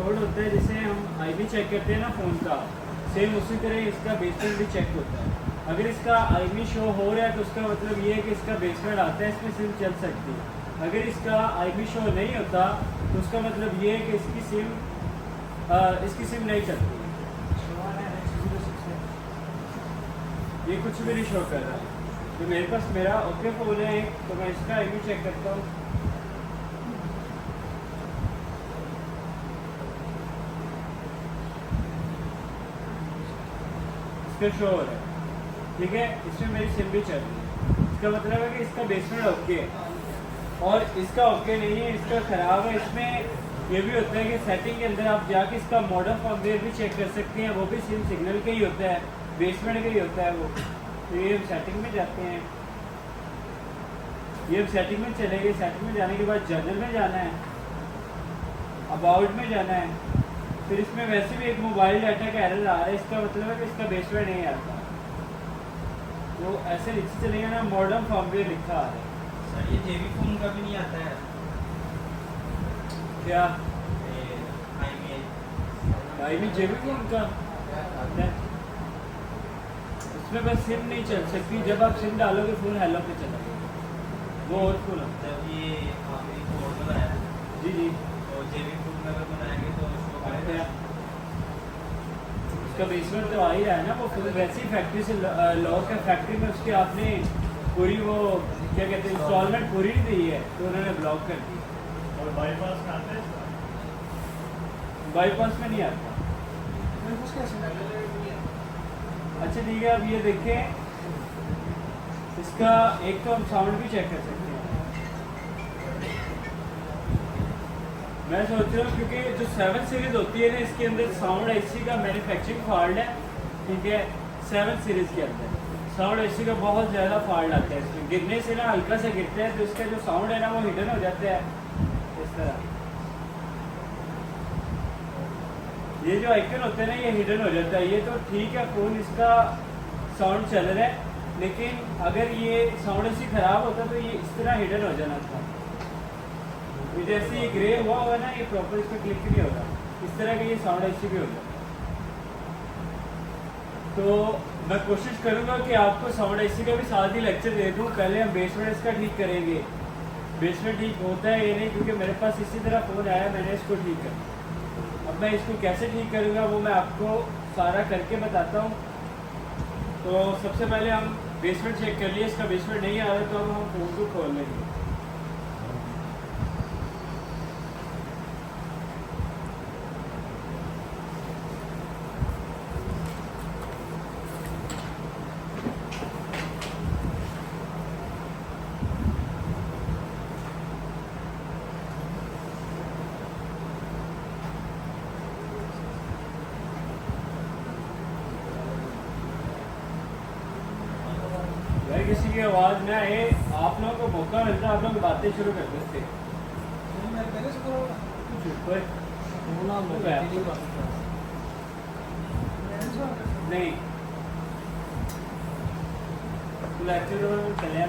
Code होता है जिसे हम आईबी चेक करते हैं ना फ़ोन का, सेम उसी तरह इसका बेसमेंट भी चेक होता है। अगर इसका आईबी शो हो रहा है तो उसका मतलब ये है कि इसका बेसमेंट आता है, इसमें सिम चल सकती है। अगर इसका आईबी शो नहीं होता तो उसका मतलब ये है कि इसकी सिम नहीं चलती। ये कुछ भी नहीं शो कर रहा है। तो मेरे पास मेरा ओके फ़ोन है एक, तो मैं इसका आईबी चेक करता हूँ। इसका शो हो रहा है, ठीक है, इसमें मेरी सिम भी चल रही है। इसका मतलब है कि इसका बेसमेंट ओके है और इसका ओके नहीं है, इसका ख़राब है। इसमें ये भी होता है कि सेटिंग के अंदर आप जाके इसका मॉडल फॉर्मवेयर भी चेक कर सकते हैं, वो भी सिम सिग्नल का ही होता है, बेसमेंट का ही होता है वो। तो ये हम सेटिंग में जाते हैं, ये हम सेटिंग में चले गए। सेटिंग में जाने के बाद जनरल में जाना है, अबाउट में जाना है। फिर इसमें वैसे भी एक मोबाइल डाटा का एरर आ रहा है, इसका मतलब है कि इसका बेसमेंट नहीं आता। तो ऐसे नीचे चलेगा ना, मॉडर्न फॉर्मवेयर लिखा आ रहा है। सर ये जेबी फोन का भी नहीं आता है क्या IMEI आईबी जेबी फोन का आता है, उसमें बस सिम नहीं चल सकती। जब आप सिम डालोगे फ़ोन हेलो पे चला वो और फोन आता जब ये आपने कोड बनाया है। जी जी, तो जेबी फोन में अगर बनाएंगे तो शो करेगा। उसका बेसमेंट तो आ ही रहा है ना, वो फिर वैसे ही फैक्ट्री से लॉक है। फैक्ट्री में उसके आपने पूरी वो क्या कहते हैं इंस्टॉलमेंट पूरी नहीं दी है तो उन्होंने ब्लॉक कर दी। और बाईपास में आता है बाईपास में नहीं आता। अच्छा ठीक है, अब ये देखें, इसका एक तो हम साउंड भी चेक कर सकते हैं। मैं सोच रहा हूँ क्योंकि जो 7 सीरीज़ होती है ना, इसके अंदर साउंड एसी का मैन्युफैक्चरिंग फॉल्ट है, ठीक है। 7 सीरीज़ के अंदर साउंड एसी का बहुत ज़्यादा फॉल्ट आता है। इसमें गिरने से ना हल्का सा गिरता है तो इसका जो साउंड है ना वो हिडन हो जाता है इस तरह। ये जो आइकन होता है ना ये हिडन हो जाता है। ये तो ठीक है, फ़ोन इसका साउंड चल रहा है, लेकिन अगर ये साउंड एसी ख़राब होता तो ये इस तरह हिडन हो जाना था। ये जैसे ये ग्रे हुआ हुआ ना, ये प्रॉपर इस पर क्लिक नहीं होगा, इस तरह का ये साउंड एसी भी होगा। तो मैं कोशिश करूँगा कि आपको साउंड एसी का भी साथ ही लेक्चर दे दूँ। पहले हम बेसमेंट इसका ठीक करेंगे। बेसमेंट ठीक होता है ये नहीं, क्योंकि मेरे पास इसी तरह फ़ोन आया, मैंने इसको ठीक कर। अब मैं इसको कैसे ठीक करूँगा वो मैं आपको सारा करके बताता हूँ। तो सबसे पहले हम बेसमेंट चेक कर लिए, इसका बेसमेंट नहीं आ रहा तो अब हम फ़ोन को खोल लेंगे। किसी की आवाज़ ना आए, आप लोगों को मौका मिलता है, आप लोग बातें शुरू कर सकते हैं। नहीं लेक्चर चले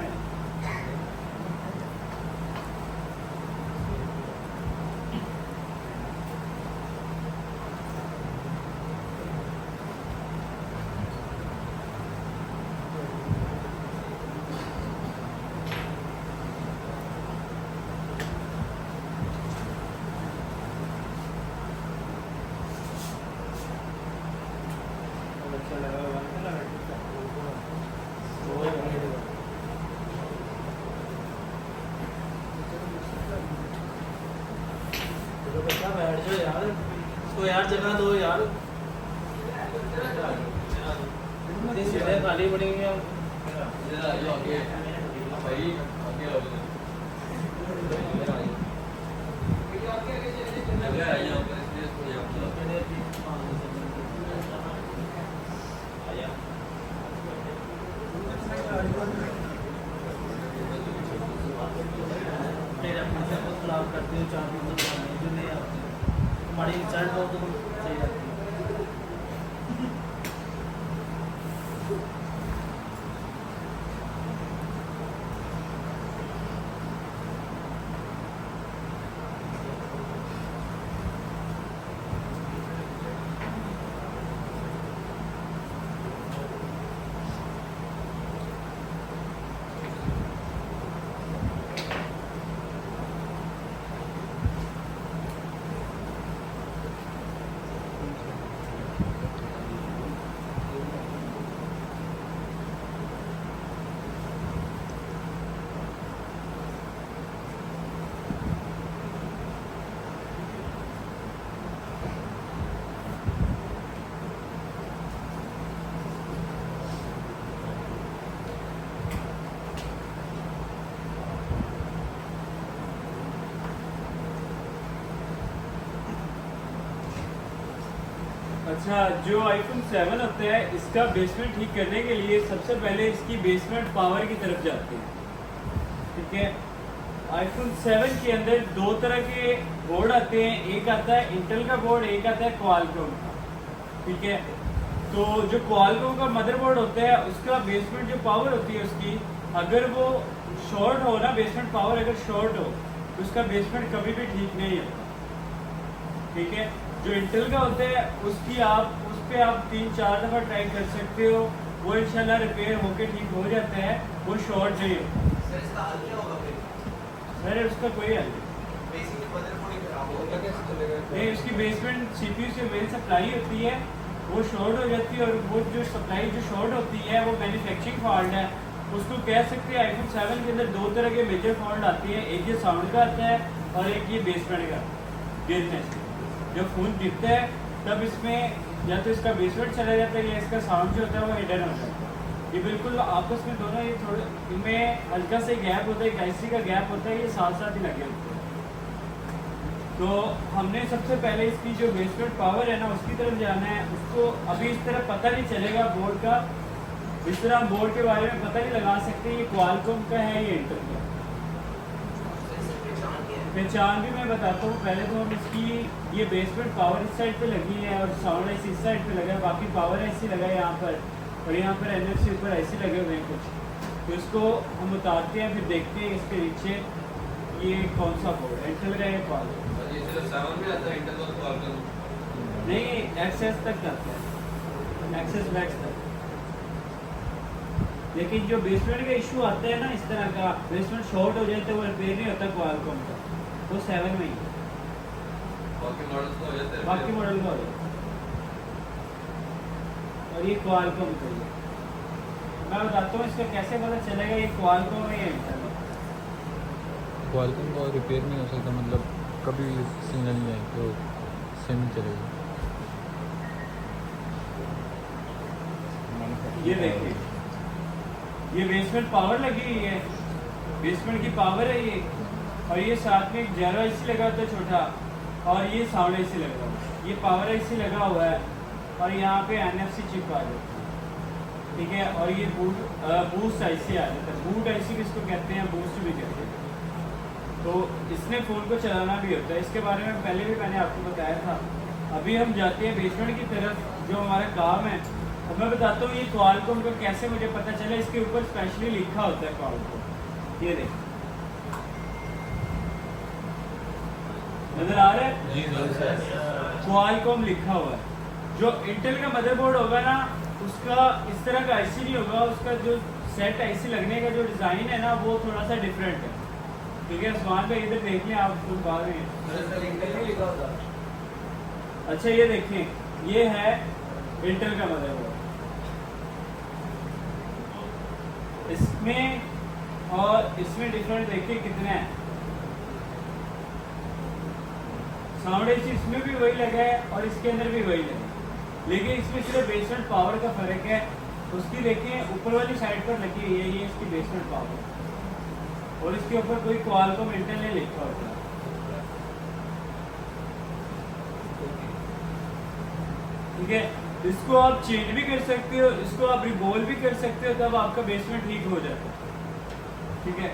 मैं बैठ जाओ यार, इसको यार जगह दो यार, सीटें खाली पड़ी हुई हैं। करते हो 4 दिन जो नहीं आते हमारी रिजल्ट हो तो सही रहती है। अच्छा, जो iPhone 7 होता है इसका बेसमेंट ठीक करने के लिए सबसे पहले इसकी बेसमेंट पावर की तरफ जाती है। ठीक है, iPhone 7 के अंदर दो तरह के बोर्ड आते हैं, एक आता है इंटेल का बोर्ड, एक आता है क्वालकॉम का। ठीक है, तो जो क्वालकॉम का मदरबोर्ड होता है उसका बेसमेंट जो पावर होती है उसकी, अगर वो शॉर्ट हो ना, बेसमेंट पावर अगर शॉर्ट हो तो उसका बेसमेंट कभी भी ठीक नहीं होता। ठीक है, जो इंटेल का होता है उसकी आप उस पर आप 3-4 दफ़ा ट्राई कर सकते हो, वो इंशाल्लाह रिपेयर होके ठीक हो जाता है, वो शॉर्ट नहीं होता। सर इसका हल क्या होगा फिर? सर उसका कोई हल नहीं। बेसिकली मदरबोर्ड ही खराब होगा। कैसे चलेगा? नहीं, उसकी बेसमेंट सीपीयू से मेन सप्लाई होती है, वो शॉर्ट हो जाती है, और वो जो सप्लाई जो शॉर्ट होती है वो मैन्युफैक्चरिंग फॉल्ट है। उसको कह सकते हैं iPhone 7 के अंदर दो तरह के मेजर फॉल्ट आती है, एक ये साउंड का आता है और एक ये बेसमेंट का गिरने से। जब फ़ोन गिरता है तब इसमें या तो इसका बेसमेंट चला जाता है या इसका साउंड जो होता है वो हिडन हो जाता है। ये बिल्कुल आपस में दोनों ये थोड़े इनमें हल्का से गैप होता है, एक IC का गैप होता है, ये साथ साथ ही लगे होते हैं। तो हमने सबसे पहले इसकी जो बेसमेंट पावर है ना उसकी तरफ जाना है। उसको अभी इस तरह पता नहीं चलेगा बोर्ड का, इस तरह हम बोर्ड के बारे में पता नहीं लगा सकते ये क्वालकॉम का है ये इंटेल का। पहचान भी मैं बताता हूँ। पहले तो हम इसकी ये बेसमेंट पावर इस साइड पे लगी है और साउंड IC इस साइड पे लगा है, बाकी पावर IC लगा है यहाँ पर, और यहाँ पर NFC ऊपर IC लगे हुए हैं कुछ। तो इसको हम उतारते हैं, फिर देखते हैं इसके नीचे ये कौन सा बोर्ड है, इंटेल का है क्वालकॉम। नहीं, एक्सेस तक जाता है, एक्सेस मैक्स तक। लेकिन जो बेसमेंट का इशू आता है ना इस तरह का, बेसमेंट शॉर्ट हो जाए तो वो रिपेयर नहीं होता क्वालकॉम का, वो 7 में ही है। बाकी मॉडल का हो जाता है। और ये क्वालकॉम का है। मैं बताता हूँ इसका कैसे पता चलेगा ये क्वालकॉम है या इंटेल है। क्वालकॉम का रिपेयर नहीं हो सकता, मतलब कभी सिग्नल नहीं आए तो सेम ही चलेगा। ये देखिए, ये बेसमेंट पावर लगी हुई है, बेसमेंट की पावर है ये, और ये साथ में एक जेरो IC लगा होता है छोटा, और ये साउंड IC लगा हुआ है, ये पावर IC लगा हुआ है, और यहाँ पे NFC चिप आ जाती है। ठीक है, और ये बूस्ट IC आ जाता है। बूट IC किसको कहते हैं, बूस्ट भी कहते हैं। तो इसमें फ़ोन को चलाना भी होता है, इसके बारे में पहले भी मैंने आपको बताया था। अभी हम जाते हैं बेसमेंट की तरफ, जो हमारा काम है। और मैं बताता हूँ ये क्वालकॉम का कैसे मुझे पता चला। इसके ऊपर स्पेशली लिखा होता है क्वालकॉम, ये देख, नजर आ रहा है जी सर। क्वालकॉम लिखा हुआ है। जो इंटेल का मदरबोर्ड होगा ना उसका इस तरह का IC नहीं होगा, उसका जो सेट IC लगने का जो डिज़ाइन है ना वो थोड़ा सा डिफरेंट है। ठीक है, उस्मान भाई इधर देख लें आप कुछ बाद में। अच्छा ये देखें, ये है इंटेल का मदरबोर्ड, इसमें और इसमें डिफरेंट देखिए कितने हैं। साउंड IC इसमें भी वही लगा है और इसके अंदर भी वही लगा है, लेकिन इसमें सिर्फ बेसमेंट पावर का फर्क है। उसकी देखें ऊपर वाली साइड पर लगी हुई है, ये इसकी बेसमेंट पावर, और इसके ऊपर कोई क्वालकॉम इंटेल नहीं लिखा होता। ठीक है, इसको आप चेंज भी कर सकते हो, इसको आप रिवॉल्व भी कर सकते हो, तब आपका बेसमेंट ठीक हो जाता है। ठीक है,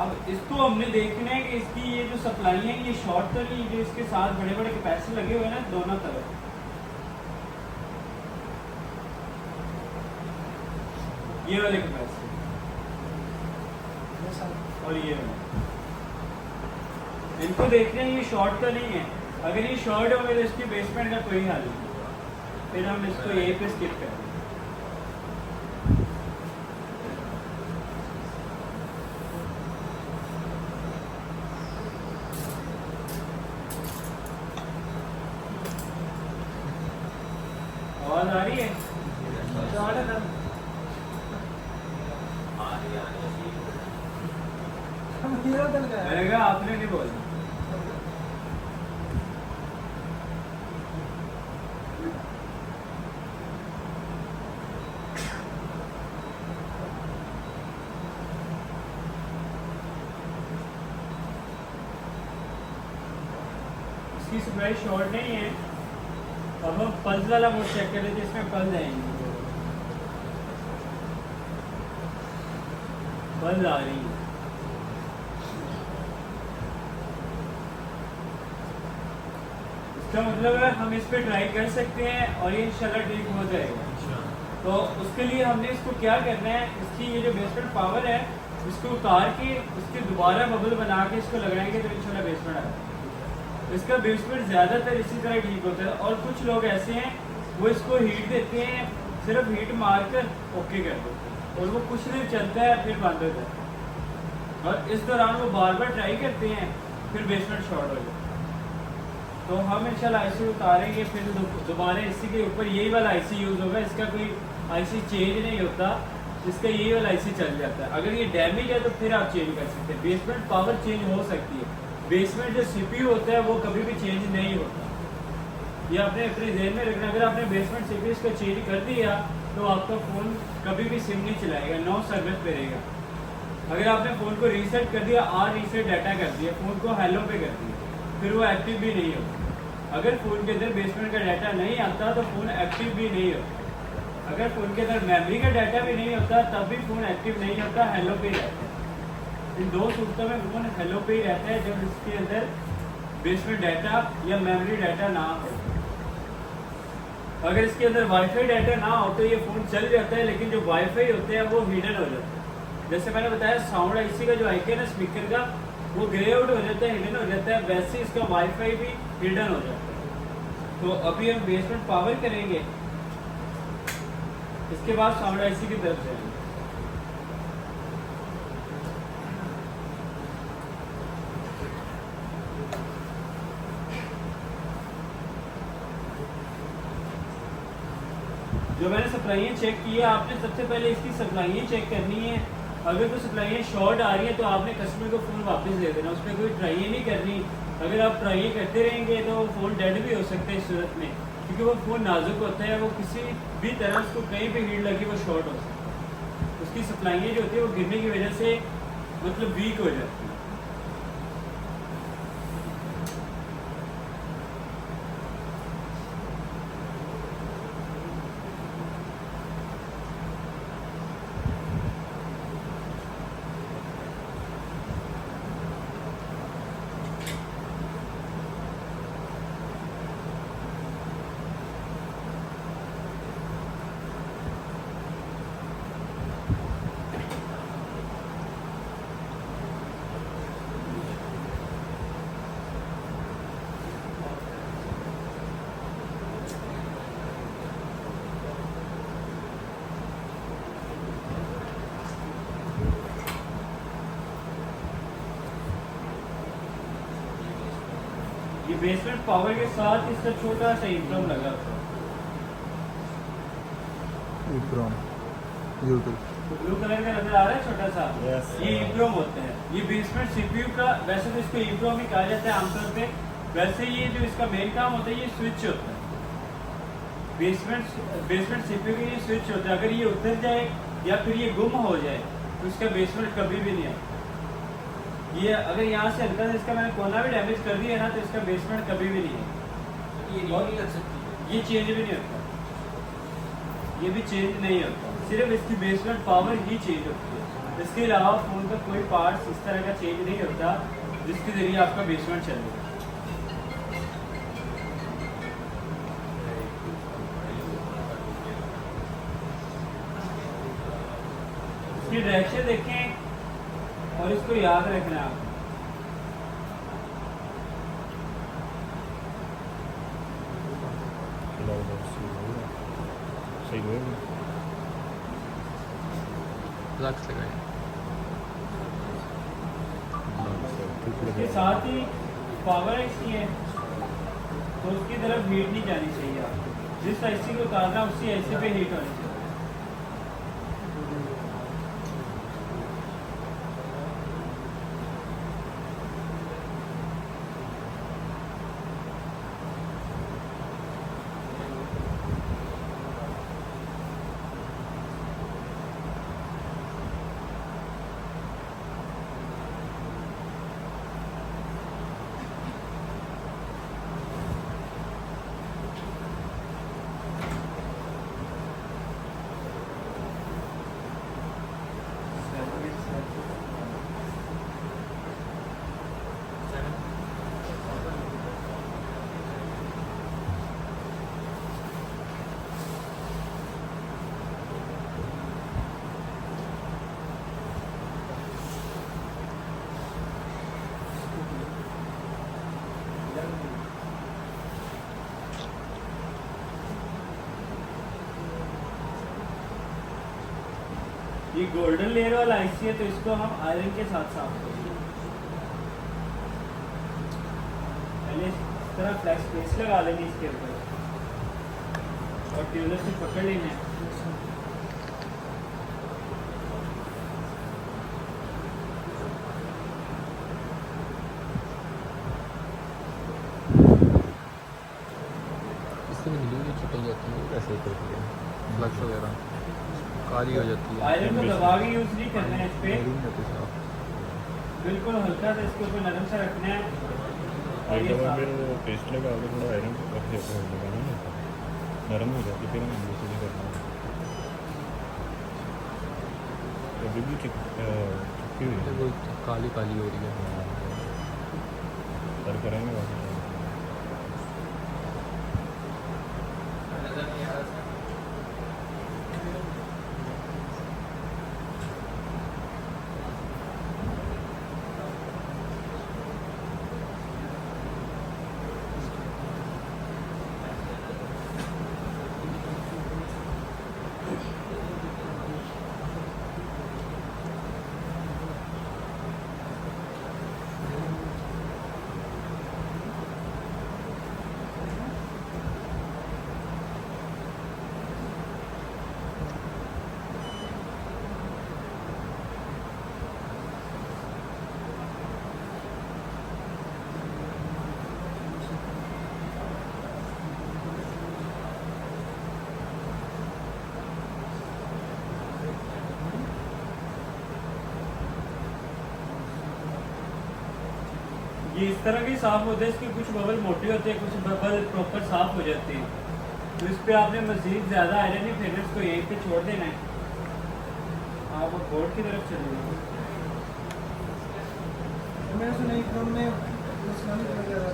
अब इसको हमने देखना है कि इसकी ये जो सप्लाई है ये शॉर्ट तो नहीं, जो इसके साथ बड़े बड़े कैपेसिटर लगे हुए हैं ना दोनों तरफ, ये वाले कैपेसिटर और ये वाले, इनको देखना है ये शॉर्ट तो नहीं है। अगर ये शॉर्ट हो गए तो इसकी बेसमेंट का कोई हल नहीं, फिर हम इसको यहीं पे स्किप करेंगे। आवाज आ रही है? मैंने कहा आपने नहीं बोला। इसकी सप्लाई शॉर्ट नहीं है, अब हम पल्स वाला मोड चेक कर लेते हैं, इसमें पल्स आएंगे, पल्स आ रही है। इसका मतलब है हम इस पे ट्राई कर सकते हैं और ये इंशाल्लाह ठीक हो जाएगा। तो उसके लिए हमने इसको क्या करना है, इसकी ये जो बेसमेंट पावर है इसको उतार के उसके दोबारा बबल बना के इसको लगाएंगे तो इंशाल्लाह बेसमेंट आएगा। इसका बेसमेंट ज़्यादातर इसी तरह ठीक होता है, और कुछ लोग ऐसे हैं वो इसको हीट देते हैं, सिर्फ हीट मार कर ओके कर देते हैं और वो कुछ देर चलता है फिर बंद हो जाता है, और इस दौरान वो बार बार ट्राई करते हैं, फिर बेसमेंट शॉर्ट हो जाता है। तो हम इंशाल्लाह आईसी उतारेंगे, फिर दोबारा इसी के ऊपर यही वाला आईसी यूज़ होगा। इसका कोई आईसी चेंज नहीं होता, इसका यही वाला आईसी चल जाता है। अगर ये डैमेज है तो फिर आप चेंज कर सकते हैं। बेसमेंट पावर चेंज हो सकती है, बेसमेंट जो सीपीयू होता है वो कभी भी चेंज नहीं होता। ये आपने अपने ध्यान में रखना, अगर आपने बेसमेंट सीपीयू इसका चेंज कर दिया तो आपका फ़ोन कभी भी सिम नहीं चलाएगा, नो सर्विस पे रहेगा। अगर आपने फ़ोन को रीसेट कर दिया, रीसेट डाटा कर दिया, फ़ोन को हेलो पे कर दिया, फिर वो एक्टिव भी नहीं होता। अगर फ़ोन के अंदर बेसमेंट का डाटा नहीं आता तो फ़ोन एक्टिव भी नहीं होता। अगर फ़ोन के अंदर मेमोरी का डाटा भी नहीं होता तब भी फ़ोन एक्टिव नहीं होता, हेलो पे ही रहता है। इन दो सूरतों में फ़ोन हेलो पे ही रहता है, जब इसके अंदर बेसमेंट डाटा या मेमोरी डाटा ना हो। अगर इसके अंदर वाईफाई डाटा ना हो तो ये फ़ोन चल जाता है, लेकिन जो वाईफाई होते हैं वो हिडन हो जाता है। जैसे मैंने बताया साउंड आईसी का जो आइकन है स्पीकर का वो ग्रे आउट हो जाता है, हिडन हो जाता है, वैसे इसका वाईफाई भी हिडन हो जाता है। तो अभी हम बेसमेंट पावर करेंगे, इसके बाद साउंड आईसी की तरफ जाएंगे। जो मैंने सप्लाइयाँ चेक की है, आपने सबसे पहले इसकी सप्लाइयाँ चेक करनी है। अगर तो सप्लाइयाँ शॉर्ट आ रही है तो आपने कस्टमर को फ़ोन वापस दे देना, उस पर कोई ट्राई नहीं करनी। अगर आप ट्राई करते रहेंगे तो वो फ़ोन डेड भी हो सकता है इस सूरत में, क्योंकि वो फ़ोन नाजुक होता है, वो किसी भी तरह उसको कहीं भी हीट लगी वो शॉर्ट हो सकता है। उसकी सप्लाइयाँ जो होती है वो गिरने की वजह से मतलब वीक हो जाती है। ये बेसमेंट पावर के साथ इसका छोटा सा इंफ्रॉम लगा था, यूट्यूब ब्लू कलर का नजर आ रहा है छोटा सा, Yes. ये इंफ्रॉम होते हैं। ये बेसमेंट सीपीयू का, वैसे तो इसको इंफ्रॉम ही कहा जाता है आमतौर पे, वैसे ये जो इसका मेन काम होता है ये स्विच होता है। बेसमेंट सीपीयू का ये स्विच होता है, अगर ये उतर जाए या फिर ये गुम हो जाए तो इसका बेसमेंट कभी भी नहीं आता। ये अगर यहाँ से हल्का सा इसका मैंने कोना भी डैमेज कर दिया ना तो इसका बेसमेंट कभी भी नहीं है। ये नहीं लग सकती, ये चेंज भी नहीं होता, ये भी चेंज नहीं होता, सिर्फ इसकी बेसमेंट पावर ही चेंज होती है। इसके अलावा फ़ोन का कोई पार्ट्स इस तरह का चेंज नहीं होता जिसके ज़रिए आपका बेसमेंट चलेगा। इसकी डायरेक्शन देखें और इसको याद रखना है आपको। सही हुए लक्स लगाए। इसके साथ ही पावर आईसी है तो उसकी तरफ हीट नहीं जानी चाहिए आपको, जिस आईसी को उतारना उसी आईसी पे हीट होनी चाहिए। ये गोल्डन लेयर वाला आईसी है तो इसको हम आयरन के साथ साफ करेंगे। पहले इस तरह फ्लैक्स पेस्ट लगा लेंगे इसके ऊपर और ट्यूबलेस से पकड़ लेना है। इससे भी गिली चिपक जाती है, कैसे करती है फ्लक्स वगैरह काली हो जाती है। आयरन को दबा के यूज नहीं करना है इस पे, नहीं होती साफ। बिल्कुल हल्का सा इसके ऊपर नरम सा रखना है और एक ये दफ़ा साफ। फिर वो पेस्ट लगा के थोड़ा आयरन लगाना ना, नरम हो जाती, फिर हम दूसरी करना है। तो अभी भी चिपकी हुई है, वो काली काली हो रही है। सर करेंगे वापस। ये इस तरह के साफ होते हैं, इसके कुछ बबल मोटे होते हैं, कुछ बबल प्रॉपर साफ हो जाते हैं। तो इस पे आपने मजीद ज़्यादा आयरन नहीं फेरना, इसको यहीं पे छोड़ देना है। आप बोर्ड की तरफ चले जाओ। मैंने सुना इकराम में इस्लामी पढ़ा जा रहा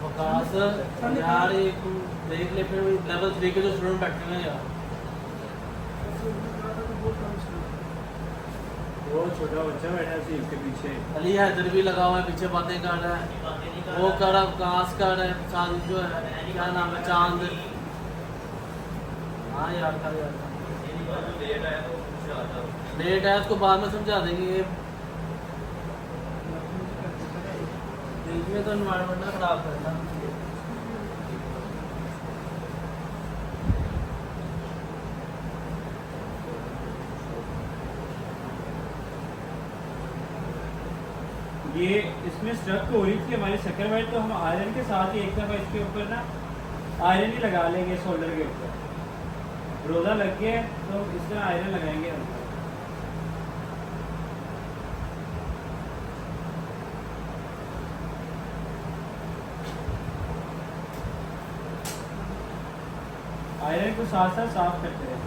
वकास यार एक देख ले, फिर लेवल 3 के जो स्टूडेंट बैठे हुए हैं यार, वो छोटा बच्चा बैठा है सीट के पीछे। अली हैदर भी लगा हुआ है पीछे, बातें कर रहा है, वो कर रहा वकास कर रहा है, साजिद जो है क्या नाम है, चांद। हाँ यार था यार, लेट है उसको बाद में समझा देंगे। बीच में तो एनवायरनमेंट ना खराब करना। ये इसमें स्ट्रक हो रही थी हमारी शक्कर वाइट, तो हम आयरन के साथ ही एक दफ़ा इसके ऊपर ना आयरन ही लगा लेंगे शोल्डर के ऊपर। रोदा लग गया है तो इस तरह आयरन लगाएंगे हम। आयरन को साथ साथ साफ करते हैं।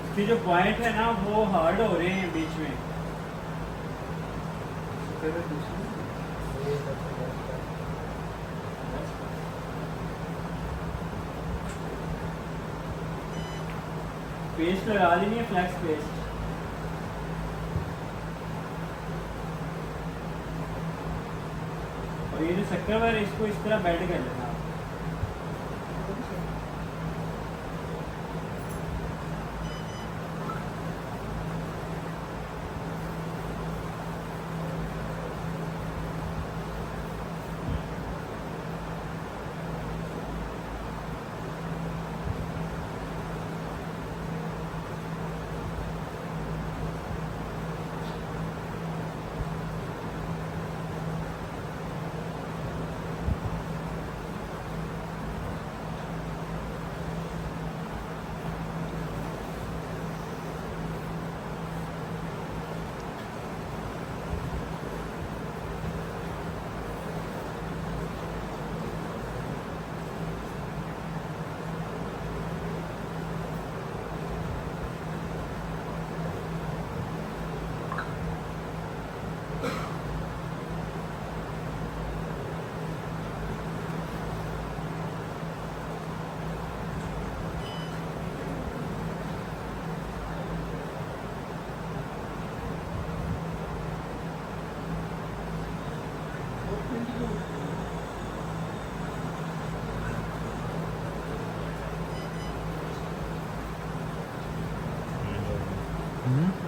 इसके जो पॉइंट है ना वो हार्ड हो रहे हैं बीच में। पेस्ट लगा लेनी है, फ्लैक्स पेस्ट। और ये जो शक्कर वायर है इसको इस तरह बेंड कर लेना।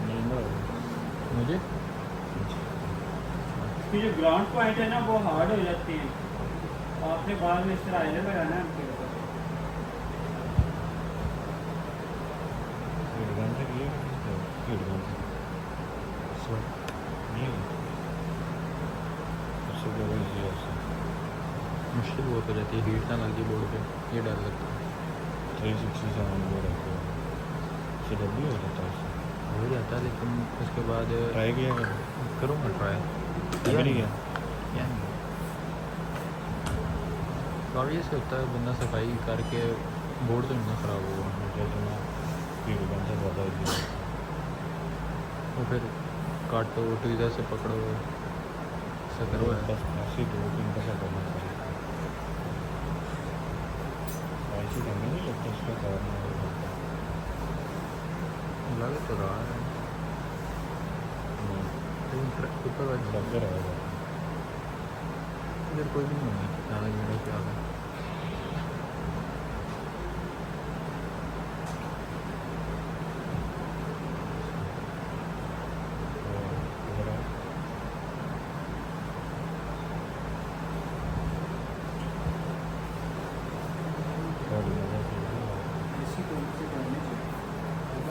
नींद आ गई। मुझे इसकी जो ग्राउंड पॉइंट है ना वो हार्ड हो जाती है, आपने बाद में इस तरह आइलर लगाना है उनके ऊपर। हेडगन से किया हेडगन से नहीं उससे क्या कोई चीज़ उससे मुश्किल बहुत हो जाती है, हीट ना लगी बोर्ड पे, ये डर लगता है। 367 वो रखते हो उससे डब्ल्यू हो जाता है उससे हो जाता है लेकिन उसके बाद ट्राई किया कर करूँगा ट्राई। अभी नहीं किया क्या काफ़ी ऐसे होता है, बंदा सफाई करके बोर्ड तो नहीं ना ख़राब होगा, मुझे सुना हेडगन से ज़्यादा इजी है वो फिर काटो ट्विज़र से पकड़ो, ऐसा करो है। बस ऐसे 2-3 दफ़ा करना चाहिए ऐसे करने नहीं लगता उसका कारण लग तो रहा है लेकिन ऊपर वाले लग रहा है इधर कोई नहीं होगी ज़्यादा भीड़ क्या है।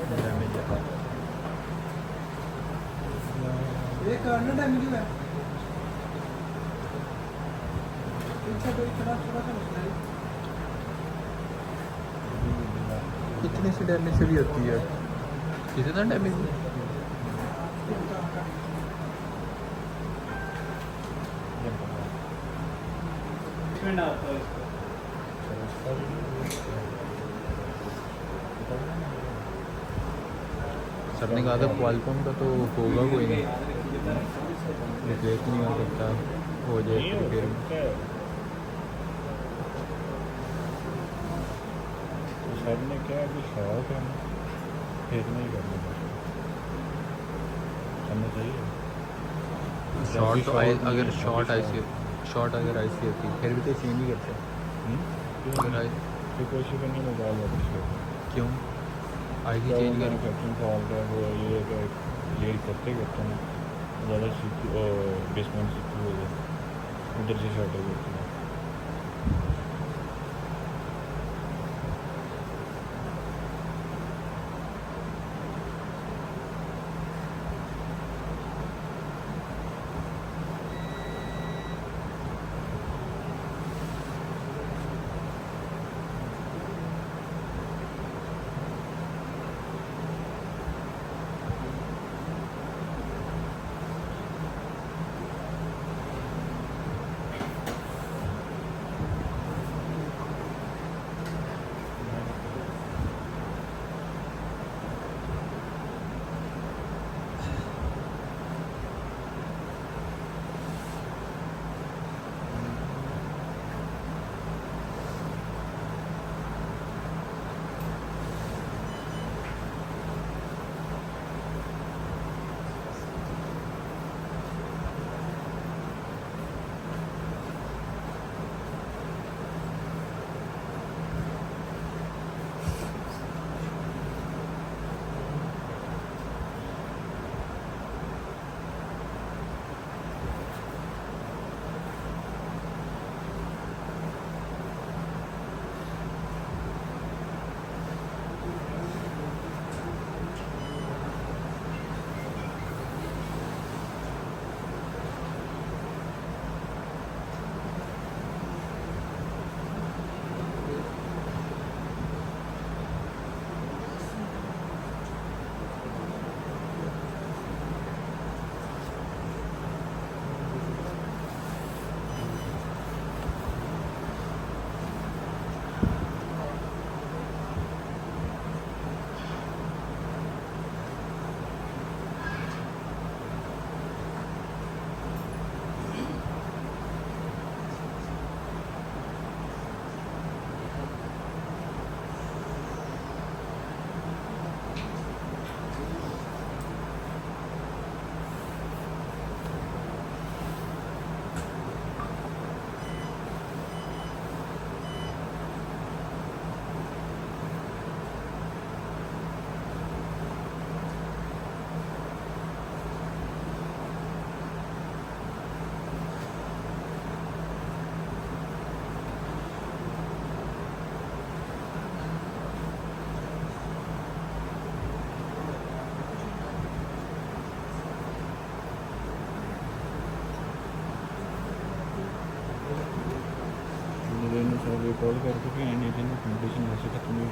डैमेज है ये करना डैमेज हुआ है पीछे कोई थोड़ा थोड़ा सा निकला है। इतने से डैमेज से भी होती है, कितना डैमेज डिपेंड आता है इसको। सर ने कहा था क्वालकॉम का तो होगा कोई नहीं, रिप्लेस नहीं कर सकता, हो जाए तो फिर सर ने क्या अभी शौक है ना फिर नहीं करना करना चाहिए शॉर्ट तो आई अगर नहीं, शॉर्ट अभी आईसी शॉर्ट अगर आईसी होती फिर भी तो चेंज ही करते क्यों अगर आई फिर कोशिश करने में बहुत ज़्यादा क्यों आईसी चेंज कर मैनुफैक्चरिंग फॉल्ट है वो ये करते ना ज़्यादा बेसमेंट सीखी हो गया उधर से शॉर्टेज होती है सर रिकॉर्ड कर चुके हैं लेकिन कंडीशन वैसे खत्म नहीं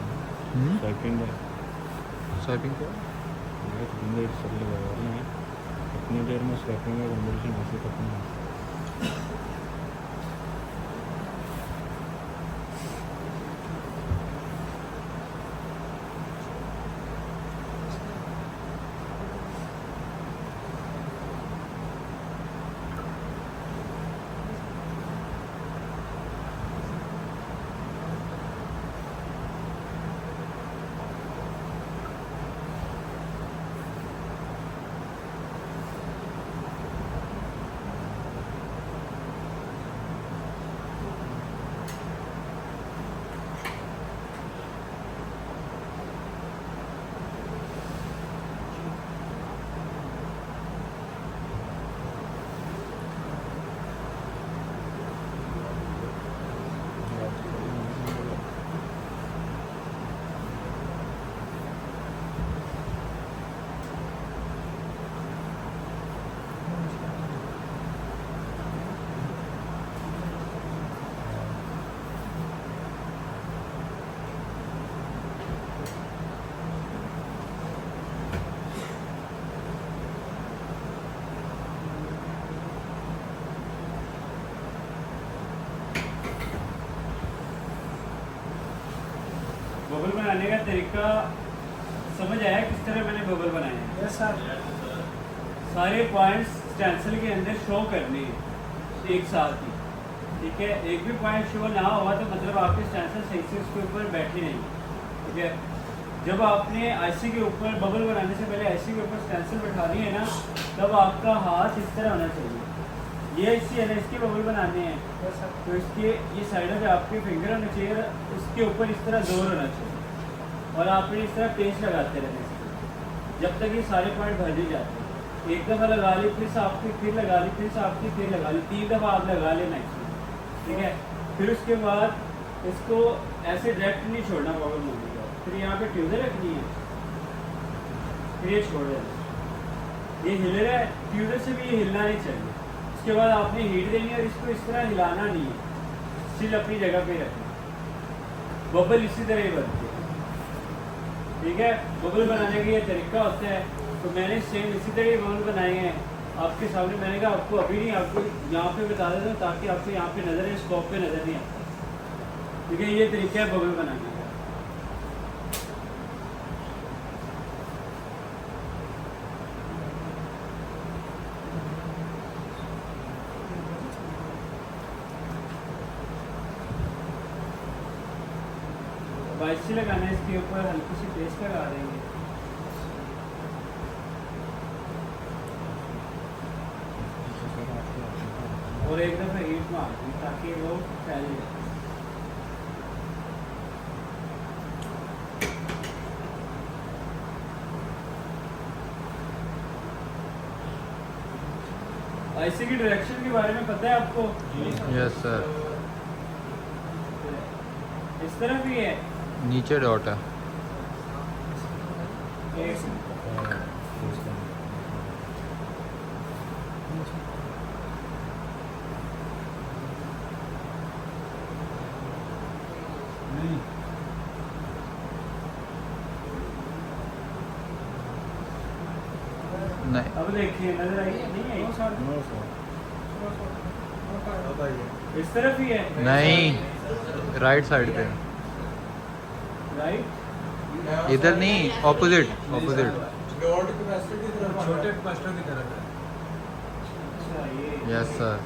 हुई। सेकंड है स्वैपिंग क्या? ये तो सर लगा रहे हैं इतनी देर में स्वैपिंग का कंडीशन वैसे खत्म है। बबल बनाने का तरीका समझ आया किस तरह मैंने बबल बनाए हैं? Yes sir. सारे पॉइंट्स स्टेंसिल के अंदर शो करने हैं एक साथ ही, ठीक है। एक भी पॉइंट शो ना हुआ तो मतलब आपके स्टेंसिल सही से उसके ऊपर बैठी नहीं, ठीक है। जब आपने आईसी के ऊपर बबल बनाने से पहले आईसी के ऊपर स्टेंसिल बैठानी है ना, तब आपका हाथ इस तरह होना चाहिए। ये आईसी है ना, इसके बबल बनाने हैं यस सर। तो इसके ये साइडों पे आपके फिंगर होने चाहिए, उसके ऊपर इस तरह जोर होना चाहिए और आपने इस तरह पेस्ट लगाते रहने से जब तक ये सारे पॉइंट भर नहीं जाते। एक दफ़ा लगा ली, फिर साफ की, फिर लगा ली, फिर साफ की, फिर लगा ली, 3 दफ़ा आप लगा लेना इसमें, ठीक है। फिर उसके बाद इसको ऐसे डायरेक्ट नहीं छोड़ना बबल मूवी का, फिर यहाँ पे ट्यूजर रखनी है, फिर ये छोड़ देना। ये हिल रहा है, ट्यूजर से भी ये हिलना नहीं चाहिए। उसके बाद आपने हीट देनी है और इसको इस तरह हिलाना नहीं है, स्टिल अपनी जगह पे रखना। बबल इसी तरह ही बनती है, ठीक है। बबल बनाने का ये तरीका होता है। तो मैंने सेम इसी तरह ही बबल बनाए हैं आपके सामने। मैंने कहा आपको अभी नहीं, आपको यहाँ पे बता देता हूँ ताकि आपको यहाँ पे नज़र है, स्कोप पे नज़र नहीं आता, ठीक है। ये तरीका है बबल बनाने का। बाइक से लगाना है, इसके ऊपर हल्की सी पेस्ट लगा देंगे। और एक दफ़ा हीट मार दें ताकि वो फैल जाए। आईसी की डायरेक्शन के बारे में पता है आपको? Yes sir. इस तरह भी है, नीचे डॉट है। एक नहीं, अब देखिए नजर आई नहीं आई? इस तरफ ही है, नहीं राइट साइड पे, राइट। इधर नहीं, ऑपोजिट ऑपोजिट। छोटे क्लस्टर की तरफ है। अच्छा ये यस सर।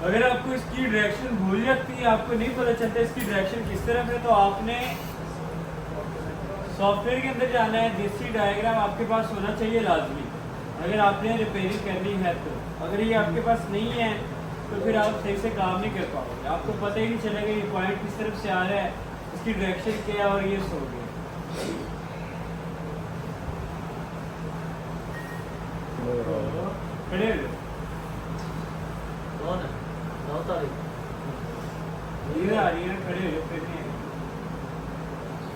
अगर आपको इसकी डायरेक्शन भूल जाती है, आपको नहीं पता चलता इसकी डायरेक्शन किस तरफ है, तो आपने सॉफ्टवेयर के अंदर जाना है। देसी डायग्राम आपके पास होना चाहिए लाजमी, अगर आपने रिपेयरिंग करनी है तो। अगर ये आपके पास नहीं है तो फिर आप सही से काम नहीं कर पाओगे, आपको पता ही नहीं चलेगा ये पॉइंट किस तरफ से आ रहा है, इसकी डायरेक्शन क्या है और ये सो गया। खड़े हो जाओ। कौन है 9 तारीख इधर आ रही है, खड़े हो जाओ, फिर नहीं है।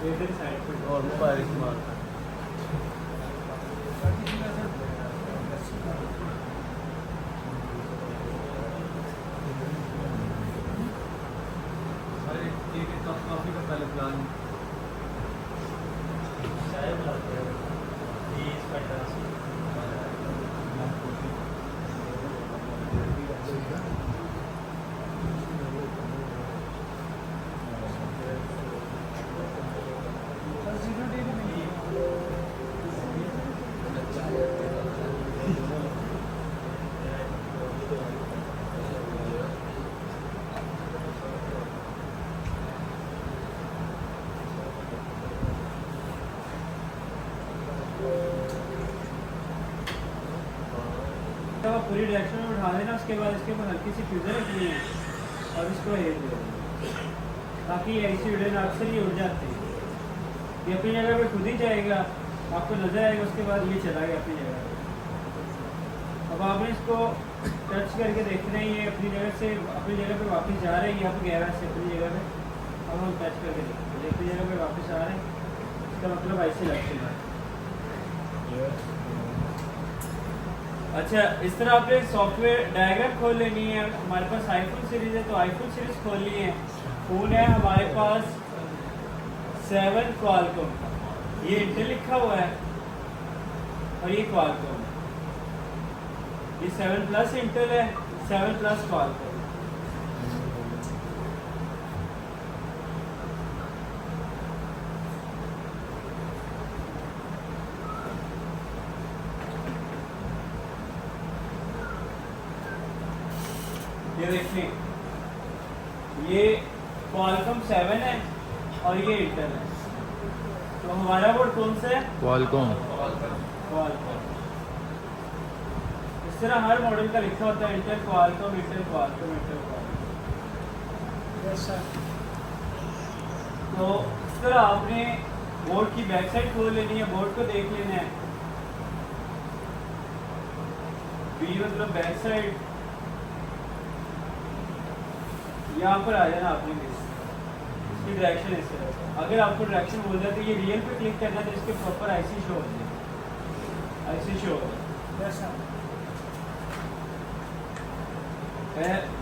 इधर साइड पे और मोबाइल इस्तेमाल कर काफ़ी का पहले प्लान जब आप पूरी डायरेक्शन में उठा देना उसके बाद इसके ऊपर हल्की सी फ्यूज़र रखनी है और इसको हेल दे ताकि ऐसी उड़े ना अक्सर ये उड़ जाती है। ये अपनी जगह पे खुद ही जाएगा, आपको नजर आएगा, उसके बाद ये चला गया अपनी जगह पे। अब आपने इसको टच करके देखना ही है अपनी जगह से अपनी जगह पे वापस जा रहे हैं, यहाँ पे गहरा से अपनी जगह पे। अब हम टच करके देखते हैं अपनी जगह पे वापस आ रहे हैं, इसका मतलब ऐसे लग चुका है। अच्छा, इस तरह आपने सॉफ्टवेयर डायग्राम खोल लेनी है। हमारे पास आईफोन सीरीज है तो आईफोन सीरीज खोलनी है। फ़ोन है हमारे पास 7 क्वालकॉम, ये इंटेल लिखा हुआ है और ये क्वालकॉम, ये 7 प्लस इंटेल है, 7 प्लस क्वालकॉम। ये देखिए, ये क्वालकॉम 7 है और ये इंटेल है। तो हमारा बोर्ड कौन सा है? क्वालकॉम। क्वालकॉम। इस तरह हर मॉडल का लिखा होता है, Intel Qualcomm, Intel Qualcomm, Intel Qualcomm. तो इस तरह आपने बोर्ड की बैक साइड खोल लेनी है, बोर्ड को देख लेना है। बी मतलब बैक साइड, यहाँ पर आ जाना आपने इसकी डायरेक्शन इस तरह। अगर आपको डायरेक्शन बोल जाए तो ये रियल पे क्लिक करना है तो इसके प्रॉपर आईसी शो हो जाए, आईसी शो हो जाए।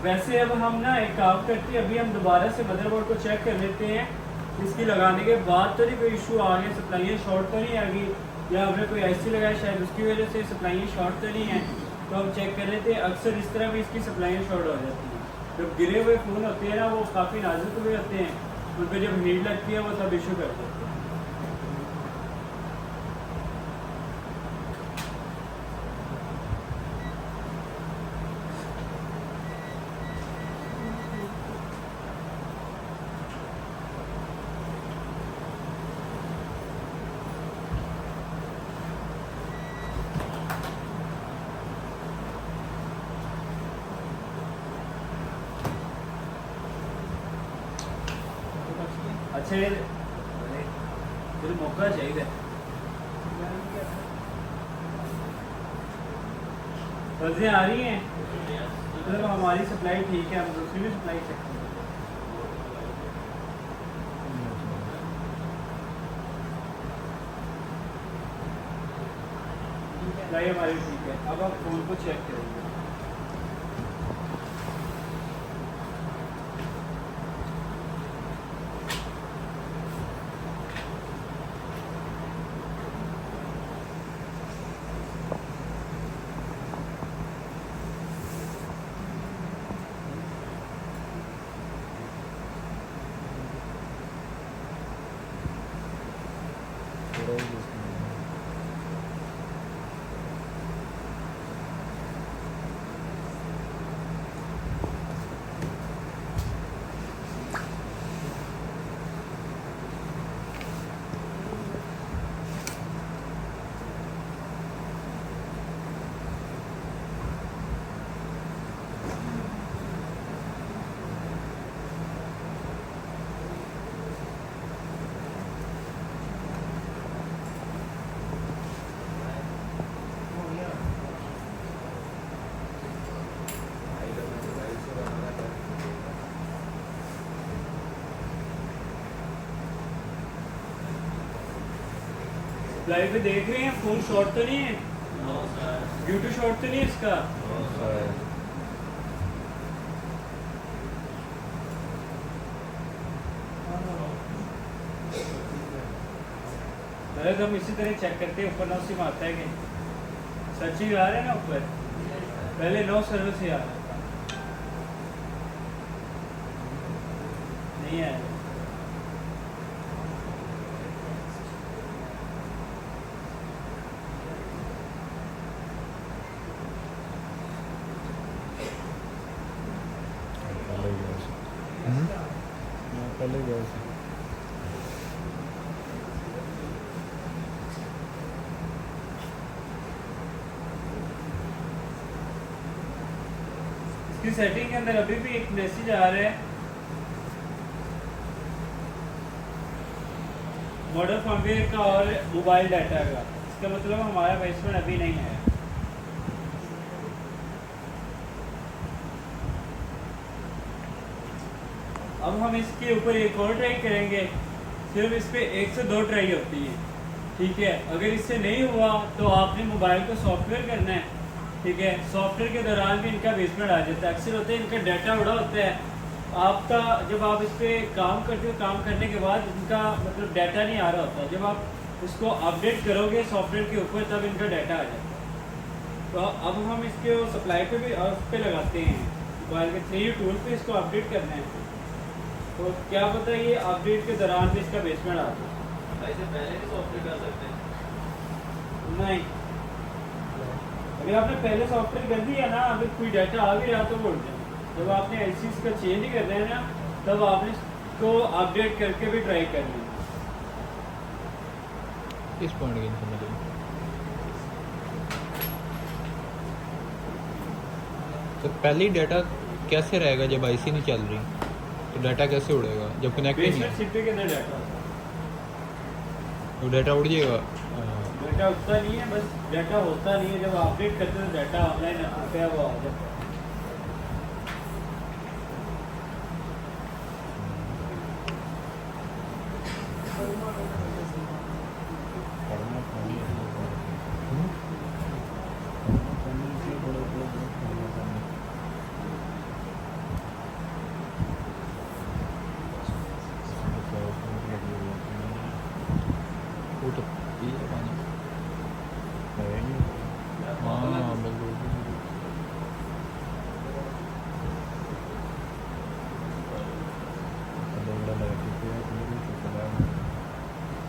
वैसे अब हम ना एक काम करते हैं, अभी हम दोबारा से मदरबोर्ड को चेक कर लेते हैं, इसकी लगाने के बाद तो नहीं कोई इशू आ गया, सप्लाइयाँ शॉर्ट तो नहीं आ गई, या हमने कोई आईसी लगाया शायद उसकी वजह से सप्लाइयाँ शॉर्ट तो नहीं है। तो हम चेक कर लेते हैं। अक्सर इस तरह भी इसकी सप्लाइयाँ शॉर्ट हो जाती हैं। जब गिरे हुए फ़ोन होते हैं ना, वो काफ़ी नाजुक हुए होते हैं, उन पर जब हीट लगती है वो तब इशू करते हैं। अच्छा, ये मौका चाहिए। फर्जें आ रही हैं, मतलब हमारी सप्लाई ठीक है, हम दूसरी भी सप्लाई सकते हैं। सप्लाई हमारी ठीक है। अब आप फ़ोन को चेक करेंगे। लाइव पे देख रहे हैं, फोन शॉर्ट तो नहीं है, ब्लूटूथ शॉर्ट तो नहीं है इसका। पहले तो हम इसी तरह चेक करते हैं, ऊपर 9 सिम आता है कि सर्चिंग आ रहा है ना ऊपर, पहले 9 सर्वर से आ रहा है, नहीं आया। पहले गया था। इसकी सेटिंग के अंदर अभी भी एक मैसेज आ रहा है, मॉडल फॉर्मवेयर का और मोबाइल डाटा का। इसका मतलब हमारा बेसमेंट अभी नहीं है। अब हम इसके ऊपर एक और ट्राई करेंगे। सिर्फ इस पर 1 से 2 ट्राई होती है, ठीक है। अगर इससे नहीं हुआ तो आपने मोबाइल को सॉफ्टवेयर करना है, ठीक है। सॉफ्टवेयर के दौरान भी इनका बेसमेंट आ जाता है। अक्सर होता है इनका डाटा बड़ा होता है आपका, जब आप इस पर काम करते हो, काम करने के बाद इनका मतलब डाटा नहीं आ रहा होता। जब आप इसको अपडेट करोगे सॉफ्टवेयर के ऊपर तब इनका डाटा आ जाता है। तो अब हम इसके सप्लाई पे भी उस पर लगाते हैं, मोबाइल के 3U टूल पे इसको अपडेट करना है। तो क्या पता ये अपडेट के दौरान भी इसका बेसमेंट आ जाए। ऐसे पहले भी सॉफ्टवेयर कर सकते हैं। नहीं, अगर आपने पहले सॉफ्टवेयर कर दिया ना, अगर कोई डाटा आ भी रहा तो बोल दें। जब आपने ऐसी इसका चेंज ही करना है ना, तब आपने इसको अपडेट करके भी ट्राई करना है। इस पॉइंट की समझ आई। तो पहली डाटा कैसे रहेगा जब आईसी नहीं चल रही? तो डाटा कैसे उड़ेगा जब कनेक्ट ही नहीं बेसमेंट है? सीपी के अंदर डाटा, तो डाटा उड़ जाएगा। डाटा उठता नहीं है, बस डाटा होता नहीं है। जब अपडेट करते हैं तो डाटा ऑनलाइन होता है, वो आ जाता है। पढ़ना पानी वो तो पी है पानी। है नहीं। हाँ बिल्कुल।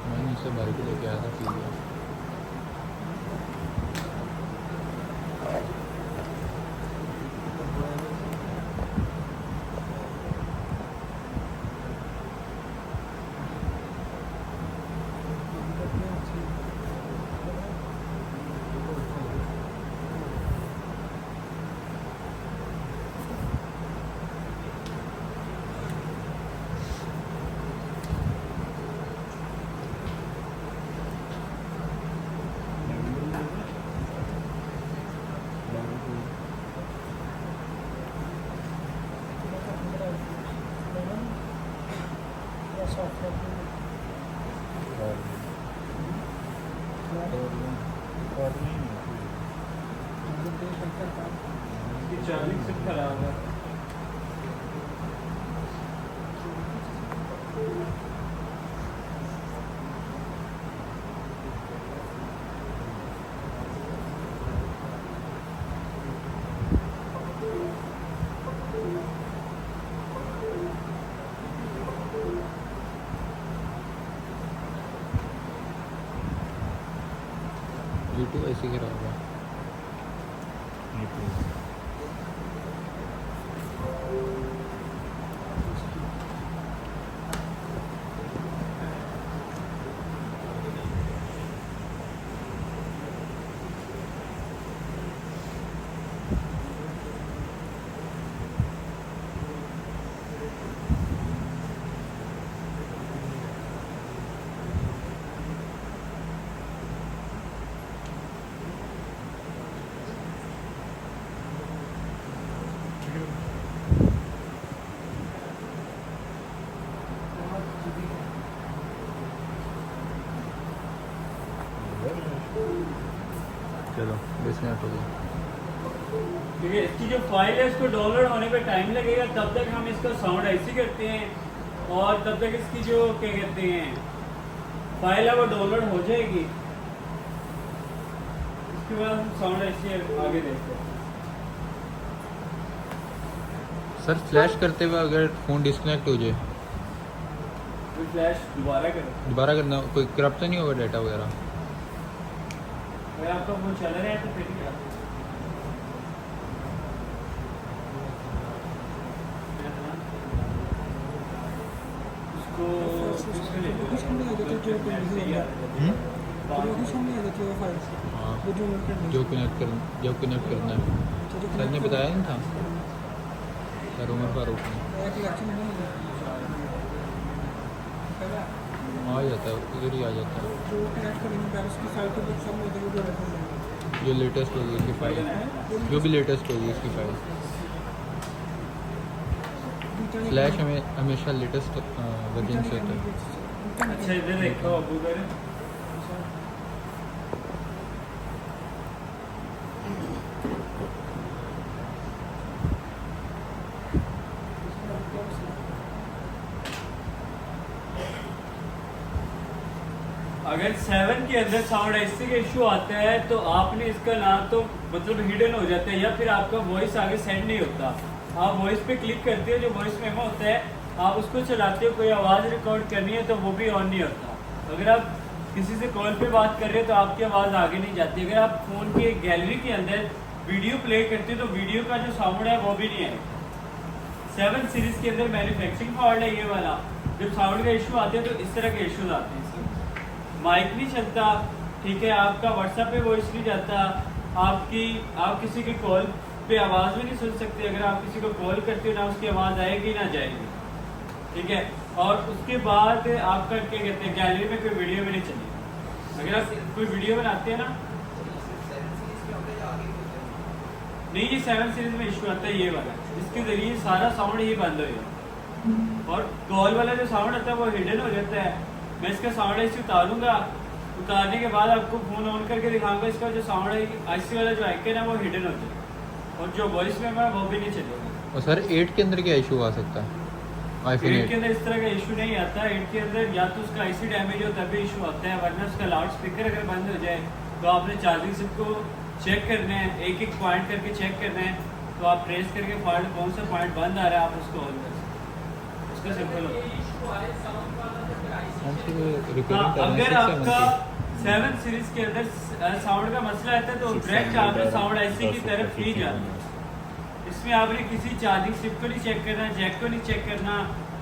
मैंने इसे भर के लेके आया था, पी लिया। इसकी चार्जिंग सिर्फ खराब है। यूट्यूब ऐसे ही खराब है। चलो 20 मिनट हो गए। ठीक है, इसकी जो फाइल है इसको डाउनलोड होने पे टाइम लगेगा, तब तक हम इसका साउंड ऐसी करते हैं और तब तक इसकी जो क्या कहते हैं फाइल है वो डाउनलोड हो जाएगी। इसके बाद हम साउंड ऐसी आगे देखते हैं। सर फ्लैश करते हुए अगर फ़ोन डिस्कनेक्ट हो जाए तो फ्लैश दोबारा करें। दोबारा करना, कोई करप्ट तो नहीं होगा डाटा वगैरह? अगर आपका फोन चल रहा है तो फिर क्या उसको उसमें ले लो। हाँ, जो कनेक्ट करना है सर ने बताया नहीं था, सर उमर फारूक ने। आ जाता है इधर ही आ जाता है, जो लेटेस्ट होगी उसकी फाइल, जो भी लेटेस्ट होगी उसकी फाइल। फ्लैश हमें हमेशा लेटेस्ट वर्जन से होता है। अच्छा इधर देखो अबू कर अगर 7 के अंदर साउंड ऐसे का इशू आता है तो आपने इसका नाम तो मतलब हिडन हो जाता है या फिर आपका वॉइस आगे सेंड नहीं होता। आप वॉइस पे क्लिक करते हो, जो वॉइस मेमो होता है आप उसको चलाते हो, कोई आवाज़ रिकॉर्ड करनी है तो वो भी ऑन नहीं होता। अगर आप किसी से कॉल पे बात कर रहे हो तो आपकी आवाज़ आगे नहीं जाती। अगर आप फ़ोन की गैलरी के अंदर वीडियो प्ले करते हो तो वीडियो का जो साउंड है वो भी नहीं आएगा। 7 सीरीज़ के अंदर मैन्युफैक्चरिंग फॉल्ट है ये वाला। जब साउंड का इशू आते हैं तो इस तरह के इशूज आते हैं। माइक नहीं चलता, ठीक है, आपका व्हाट्सएप पे वॉइस नहीं जाता, आप किसी की कॉल पे आवाज़ भी नहीं सुन सकते। अगर आप किसी को कॉल करते हो ना उसकी आवाज़ आएगी ना जाएगी, ठीक है। और उसके बाद आपका क्या कहते हैं गैलरी में कोई वीडियो भी नहीं चलेगी। अगर आप कोई वीडियो बनाते हैं ना, नहीं ये 7 सीरीज में इशू आता है ये वाला, जिसके जरिए सारा साउंड ही बंद हो जाए और कॉल वाला जो साउंड आता है वो हिडन हो जाता है। मैं इसका साउंड ऐसे उतारूंगा, उतारने के बाद आपको फ़ोन ऑन करके दिखाऊंगा, इसका जो साउंड है आईसी वाला जो आइकन है वो हिडन हो जाए और जो वॉइस में है वो भी नहीं चलेगा। और सर 8 के अंदर क्या इशू आ सकता है? आईफोन 8 के अंदर इस तरह का इशू नहीं आता। 8 के अंदर या तो उसका आईसी डैमेज हो तभी इशू आता है, वरना उसका लाउड स्पीकर अगर बंद हो जाए तो आपने चार्जिंग सिप को चेक करना है, एक एक पॉइंट करके चेक करना है। तो आप प्रेस करके फॉल्ट कौन सा पॉइंट बंद आ रहा है आप उसको ऑन कर सकते हैं। उसका सिंपल होता है। हाँ, अगर आपका 7 सीरीज के अंदर साउंड का मसला आता है तो डायरेक्ट आपने साउंड ऐसी की तरफ ही जाना है। इसमें आपने किसी चार्जिंग स्टिक को नहीं चेक करना, जैक को नहीं चेक करना,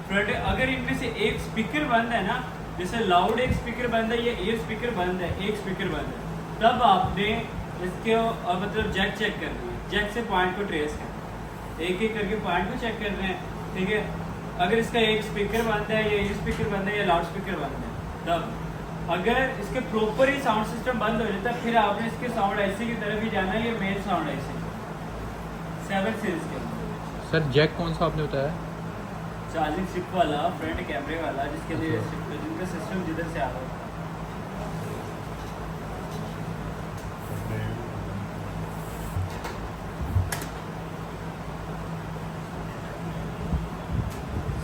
फ्रंट। अगर इनमें से एक स्पीकर बंद है ना, जैसे लाउड एक स्पीकर बंद है, ये एयर स्पीकर बंद है, एक स्पीकर बंद है, तब आपने इसके मतलब जैक चेक करना है। जैक से पॉइंट को ट्रेस करना है, एक एक करके पॉइंट को चेक करना है, ठीक है। अगर इसका एक स्पीकर बंद है या एयर स्पीकर बंद है या लाउड स्पीकर बंद है, तब अगर इसके प्रॉपर ही साउंड सिस्टम बंद हो जाता है फिर आपने इसके साउंड ऐसे की तरफ ही जाना है। ये मेन साउंड ऐसे 7 सीरीज के सर जैक कौन सा आपने बताया? चार्जिंग स्टिक वाला, फ्रंट कैमरे वाला, जिसके लिए जिनका सिस्टम जिधर से आ रहा है।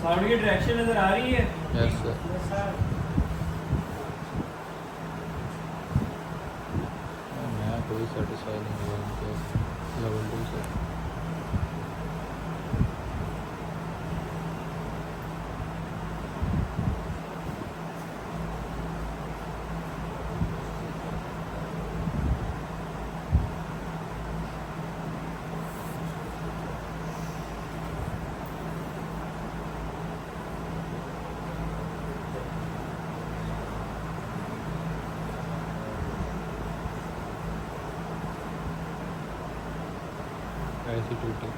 साउंड की डायरेक्शन नजर आ रही है? Yes sir. मैं कोई सेटिस्फाई नहीं हुआ उनके लेवल 2 से। ऐसी टूटी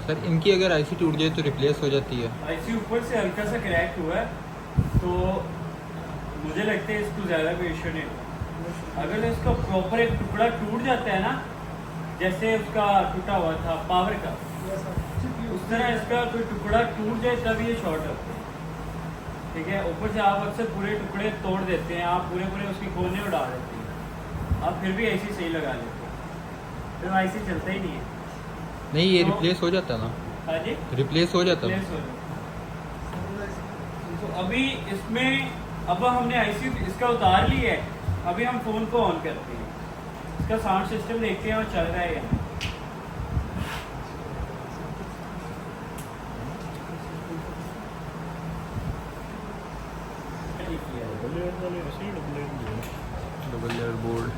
सर इनकी अगर आईसी टूट जाए तो रिप्लेस हो जाती है? आईसी ऊपर से हल्का सा क्रैक हुआ है तो मुझे लगता है इसको ज़्यादा कोई इशू नहीं होगा। अगर इसका प्रॉपर एक टुकड़ा टूट जाता है ना, जैसे उसका टूटा हुआ था पावर का, उस तरह इसका कोई टुकड़ा टूट जाए तब ये शॉर्ट होता है। ठीक है, ऊपर से आप अक्सर पूरे टुकड़े तोड़ देते हैं, आप पूरे पूरे उसके कोने उड़ा देते हैं, आप फिर भी आईसी सही लगा लेते हैं, फिर आईसी चलता ही नहीं है। नहीं ये तो- रिप्लेस हो जाता ना? हाँ जी, रिप्लेस हो जाता रिप्लेस हो जाता है। तो अभी इसमें अब हमने आईसी इसका उतार लिया है, अभी हम फ़ोन को ऑन करते हैं, इसका साउंड सिस्टम देखते हैं और चल रहा है या नहीं। ठीक किया है। डबल लेयर वाले ऐसे ही डबल लेयर दिए डबल लेयर बोर्ड।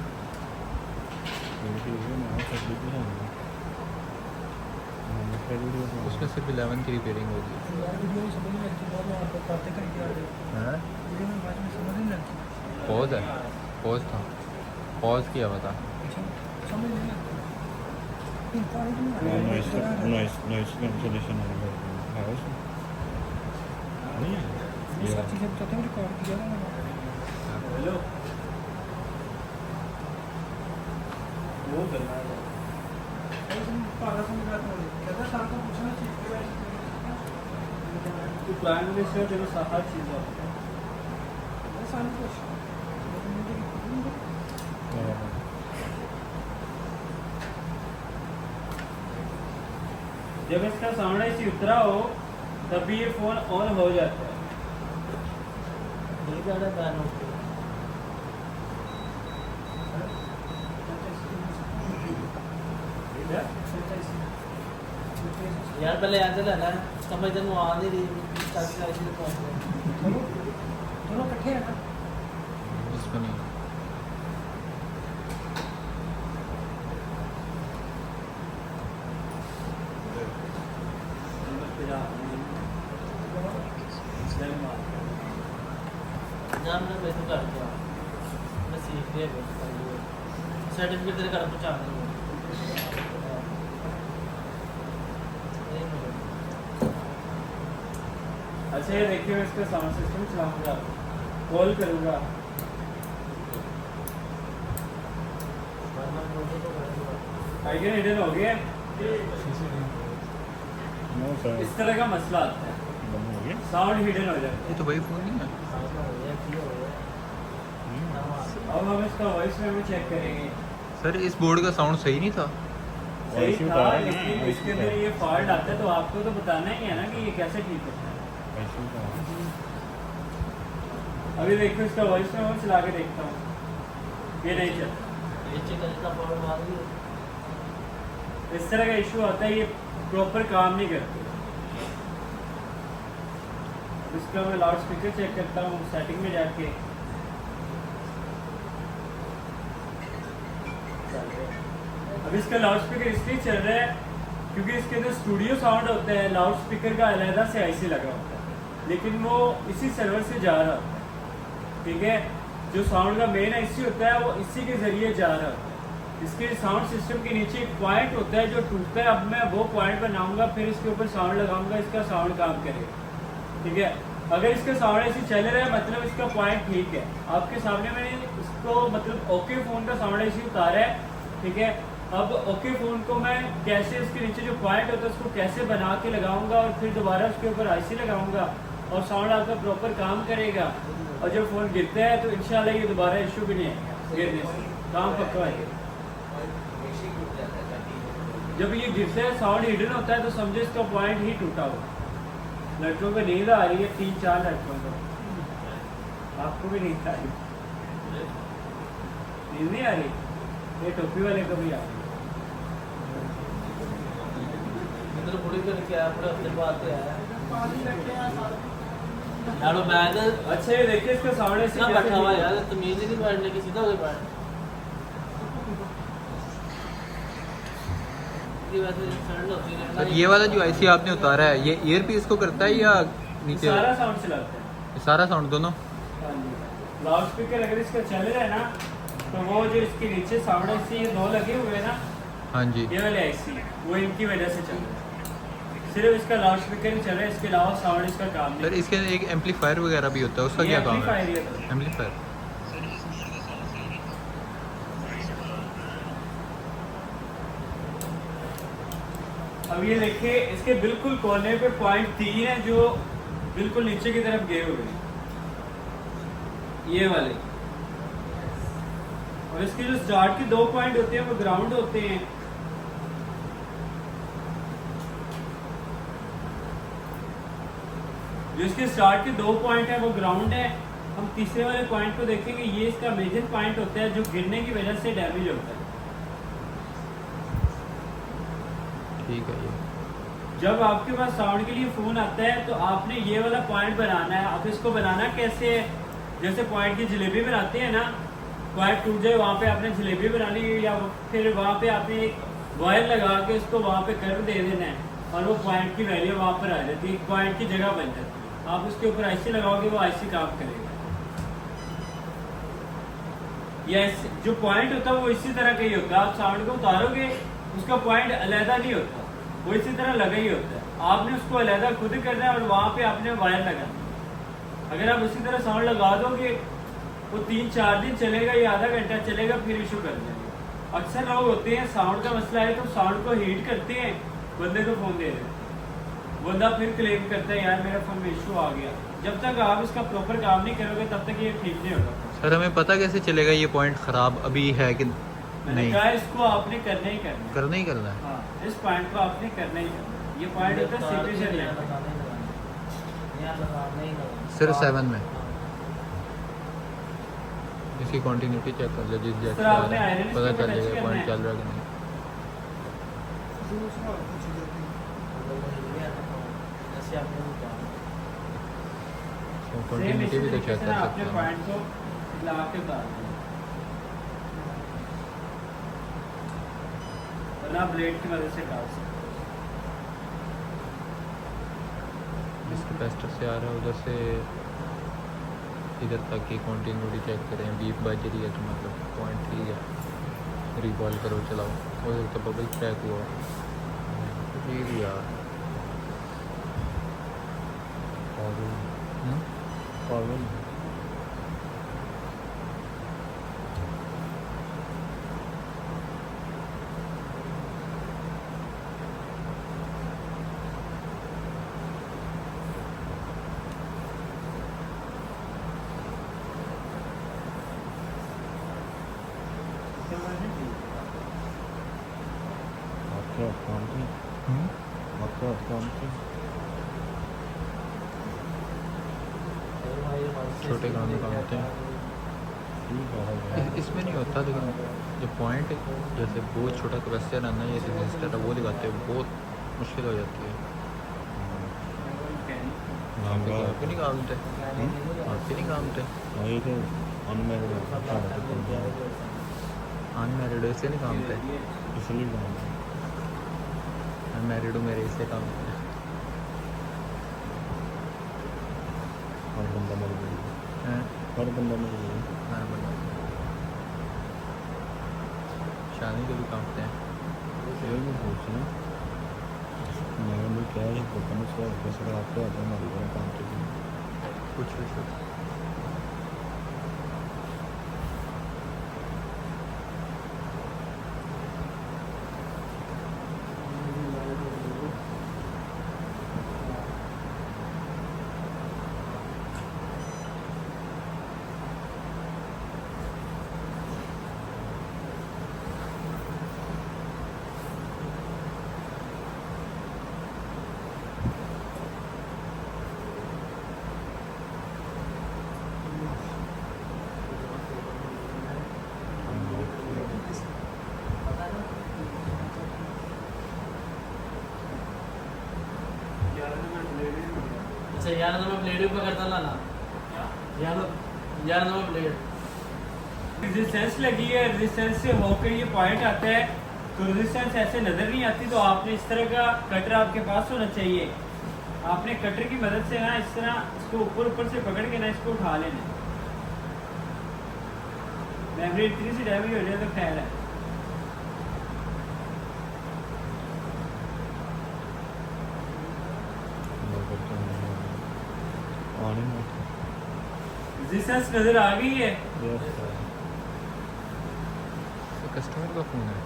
उसमें सिर्फ 11 की रिपेयरिंग होगी। पॉज है, पॉज था, पॉज किया हुआ था। नॉइस कैंसलेशन है उसमें नहीं है? ये हेलो, वो करना है। तो प्राइम मिनिस्टर तेरे साथ हर चीज़ है। जब इसका साउंड ऐसी उतरा हो तभी ये फ़ोन ऑन हो जाता है। ये ज़्यादा बैन हो गया। यार पहले यहाँ चला ना, समझ तक वो आ नहीं रही, चाची का इसी पहुँच गए। दोनों इकट्ठे हैं ना? इसमें नहीं। ना मैं बेहतर कर दिया, मैं सीख लिया सर्टिफिकेट तेरे घर पहुँचा दूँगा। अच्छा ये देखिए, मैं इसका साउंड सिस्टम चलाऊंगा, कॉल करूंगा। आइकन हिडन हो गया, नो सर इस तरह का मसला आता है, बंद हो गया। साउंड हिडन हो जाता ये तो वही फ़ोन नहीं है। है। अब हम इसका वॉइस मेमो चेक करेंगे। सर इस बोर्ड का साउंड सही नहीं था। सही IC था, उतारा है ना, लेकिन IC इसके अंदर ये फॉल्ट आता है तो आपको तो बताना ही है ना कि ये कैसे ठीक होता है। ऐसे ही था। अभी देखो इसका वॉइस मेमो चला के देखता हूँ, ये नहीं चलता। इस तरह का इशू आता है, ये प्रॉपर काम नहीं करते। इसका मैं लाउड स्पीकर चेक करता हूँ सेटिंग में जाके। अब इसका लाउड स्पीकर इसलिए चल रहा है क्योंकि इसके अंदर स्टूडियो साउंड होता है, लाउड स्पीकर का अलहदा से आईसी लगा होता है, लेकिन वो इसी सर्वर से जा रहा होता है। ठीक है, जो साउंड का मेन आईसी होता है वो इसी के ज़रिए जा रहा होता है। इसके साउंड सिस्टम के नीचे एक पॉइंट होता है जो टूटता है। अब मैं वो पॉइंट बनाऊंगा, फिर इसके ऊपर साउंड लगाऊंगा, इसका साउंड काम करेगा। ठीक है, अगर इसका साउंड ऐसे चल रहा है मतलब इसका पॉइंट ठीक है। आपके सामने मैंने इसको मतलब ओके फ़ोन का साउंड ऐसे उतारा है। ठीक है, अब ओके फ़ोन को मैं कैसे इसके नीचे जो पॉइंट होता है उसको कैसे बना के लगाऊंगा और फिर दोबारा उसके ऊपर आईसी लगाऊंगा और साउंड आपका प्रॉपर काम करेगा। और जब फ़ोन गिरता है तो इंशाल्लाह ये दोबारा इशू भी नहीं आएगा, गिरने से काम पक्का है। जब ये गिरता है साउंड हिडन होता है तो समझो इसका पॉइंट ही टूटा हुआ। लड़कों को नींद आ रही है, 3-4 लड़कों को, आपको भी नींद आ रही? नींद नहीं आ रही? ये टोपी वाले को भी आ रही है। इधर बुढ़ी करके आया, पूरे हफ्ते बाद आया यार। मैं तो अच्छा ये देखिए इसका साउंड ऐसे इतना कैसे बैठा हुआ ठीक यार, है। तमीज ही नहीं बैठने की, सीधा हो गया बैठ। ये वैसे ठंड होती है सर ये वाला जो आईसी आपने उतारा है ये ईयर पीस को करता है या नीचे? सारा साउंड चलाता है, सारा साउंड दोनों? लाउड स्पीकर अगर इसका चल रहा है ना तो वो जो इसके नीचे साउंड ऐसी 2 लगे हुए हैं ना, हाँ जी। ये वाले आईसी वो इनकी वजह से चल रहा है। सिर्फ इसका लाउड स्पीकर ही चल रहा है, इसके अलावा साउंड इसका काम सर नहीं। इसके एक एम्पलीफायर वगैरह भी होता है, उसका क्या काम है? एम्पलीफायर है। एम्पलीफायर। अब ये देखिए इसके बिल्कुल कोने पे पॉइंट 3 है जो बिल्कुल नीचे की तरफ गए हुए हैं, ये वाले। और इसके जो स्टार्ट के 2 पॉइंट होते हैं वो ग्राउंड होते हैं। जो इसके स्टार्ट के 2 पॉइंट है वो ग्राउंड है। हम तीसरे वाले पॉइंट को देखेंगे, ये इसका मेजर पॉइंट होता है जो गिरने की वजह से डैमेज होता है। ठीक है। ये जब आपके पास साउंड के लिए फोन आता है तो आपने ये वाला पॉइंट बनाना है। आप इसको बनाना कैसे है, जैसे पॉइंट की जलेबी बनाते हैं ना, पॉइंट टूट जाए वहाँ पे आपने जलेबी बनानी है, या फिर वहाँ पे आपने एक वायर लगा के उसको वहाँ पे कर्व दे देना है और वो पॉइंट की वैल्यू वहाँ पर आ जाती है, पॉइंट की जगह बन जाती है। आप उसके ऊपर ऐसे लगाओगे वो ऐसे काम करेगा। या जो पॉइंट होता है वो इसी तरह का ही होता है। आप साउंड को उतारोगे उसका पॉइंट अलहदा नहीं होता, वो इसी तरह लगा ही होता है। आपने उसको अलहदा खुद करना है और वहाँ पे आपने वायर लगाना है। अगर आप इसी तरह साउंड लगा दोगे वो 3-4 दिन चलेगा या आधा घंटा चलेगा, फिर इशू कर देंगे। अक्सर लोग होते हैं साउंड का मसला है तो साउंड को हीट करते हैं, बंदे को फोन दे देते हैं, बंदा फिर क्लेम करता है यार मेरा फोन में इशू आ गया। जब तक आप इसका प्रॉपर काम नहीं करोगे तब तक ये ठीक नहीं होगा। सर हमें पता कैसे चलेगा ये पॉइंट ख़राब अभी है कि मैंने नहीं? कहा इसको आपने करना ही करना है। करना ही करना है। हाँ, इस पॉइंट को आपने करना ही करना है। ये पॉइंट होता है सिचुएशन लेवल। सिर्फ 7 में इसकी कंटिन्यूटी चेक कर लो, जिस जैसे सर, आपने आयरन पता इसके चल ऊपर जाएगा टच पॉइंट करना चल रहा है कि नहीं। जैसे आपने कहा तो कंटिन्यूटी भी तो चेक कर सकते अपने हैं। पॉइंट को लगा के उतार देना, वरना ब्लेड की मदद से काट सकते हो। जिस कैपेसिटर से आ रहा है उधर से इधर तक की कंटिन्यूटी चेक करें। बीप बज रही है तो मतलब पॉइंट ठीक है, रिकॉल करो चलाओ। हो सकता है बबल क्रैक हुआ जी यार। पागल आपका काम थे, आपका काम थे। छोटे काम होते हैं ठीक है इसमें नहीं होता, लेकिन जो पॉइंट जैसे बहुत छोटा कैपेसिटर आना है, जैसे रेजिस्टर वो लगाते हैं बहुत मुश्किल हो जाती है। आप भी नहीं काम थे, आप भी नहीं काम थे। ये तो अनमैरिड अनमैरिड इससे नहीं काम थे, इसलिए काम है। अनमैरिड मेरे इससे काम थे। हर बंदा मर गया, हैं? हर बंदा मर गया। हाँ, बंदा शादी के भी काम थे। ये मैं पूछ रहा हूँ, मैंने भी क्या है पता नहीं सर कैसे आपको आता है हमारे काम के लिए कुछ भी कुछ अच्छा यार तो मैं ब्लेड ऊपर करता ना यार तो मैं ब्लेड रेजिस्टेंस लगी है, रेजिस्टेंस से होकर ये पॉइंट आता है तो रेजिस्टेंस ऐसे नजर नहीं आती, तो आपने इस तरह का कटर आपके पास होना चाहिए। आपने कटर की मदद से ना इस तरह इसको ऊपर ऊपर से पकड़ के ना इसको उठा लेना। मेमोरी इतनी सी डैमेज हो जाए तो खैर है। करता हूँ ऑन ही रेजिस्टेंस नजर आ गई है। कस्टमर का फ़ोन है।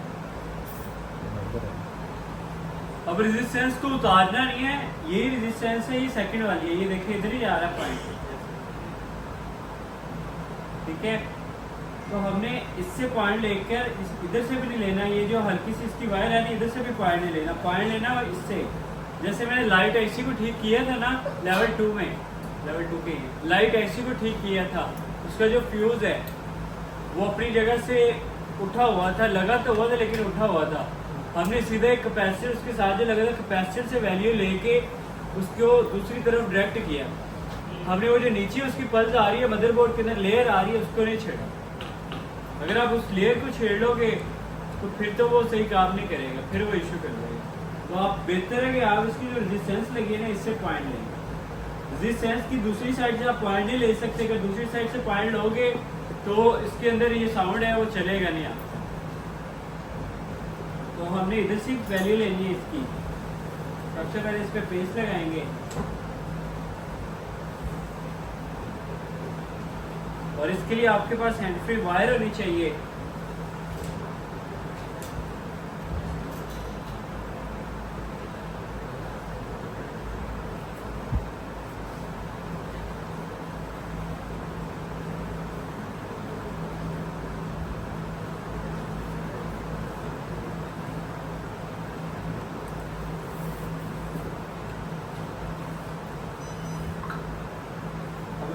अब रेजिस्टेंस को उतारना नहीं है, यही रेजिस्टेंस है, ये सेकंड वाली है, ये देखिए इधर ही जा रहा है पॉइंट। ठीक है, तो हमने इससे पॉइंट लेकर इधर से भी नहीं लेना, ये जो हल्की सी इसकी वायर है ना, इधर से भी पॉइंट नहीं लेना, पॉइंट लेना और इससे। जैसे मैंने लाइट आईसी को ठीक किया था ना लेवल 2 में, लेवल 2 के लाइट आईसी को ठीक किया था, उसका जो फ्यूज है वो अपनी जगह से उठा हुआ था, लगा तो हुआ था लेकिन उठा हुआ था। हमने सीधे एक कैपेसिटर उसके साथ जो लगा था, कैपेसिटर से वैल्यू लेके उसको दूसरी तरफ डायरेक्ट किया। हमने वो जो नीचे उसकी पल्स आ रही है मदरबोर्ड के अंदर लेयर आ रही है उसको नहीं छेड़ा। अगर आप उस लेयर को छेड़ लोगे तो फिर तो वो सही काम नहीं करेगा, फिर वो इशू कर देगा। तो आप बेहतर है कि आप इसकी जो रेजिस्टेंस लगी है ना इससे पॉइंट लेंगे। रेजिस्टेंस की दूसरी साइड से आप पॉइंट नहीं ले सकते, अगर दूसरी साइड से पॉइंट लोगे तो इसके अंदर ये साउंड है वो चलेगा नहीं आपका। तो हमने इधर से वैल्यू लेनी है इसकी। सबसे पहले इस पर पेस्ट लगाएंगे और इसके लिए आपके पास हैंड फ्री वायर होनी चाहिए।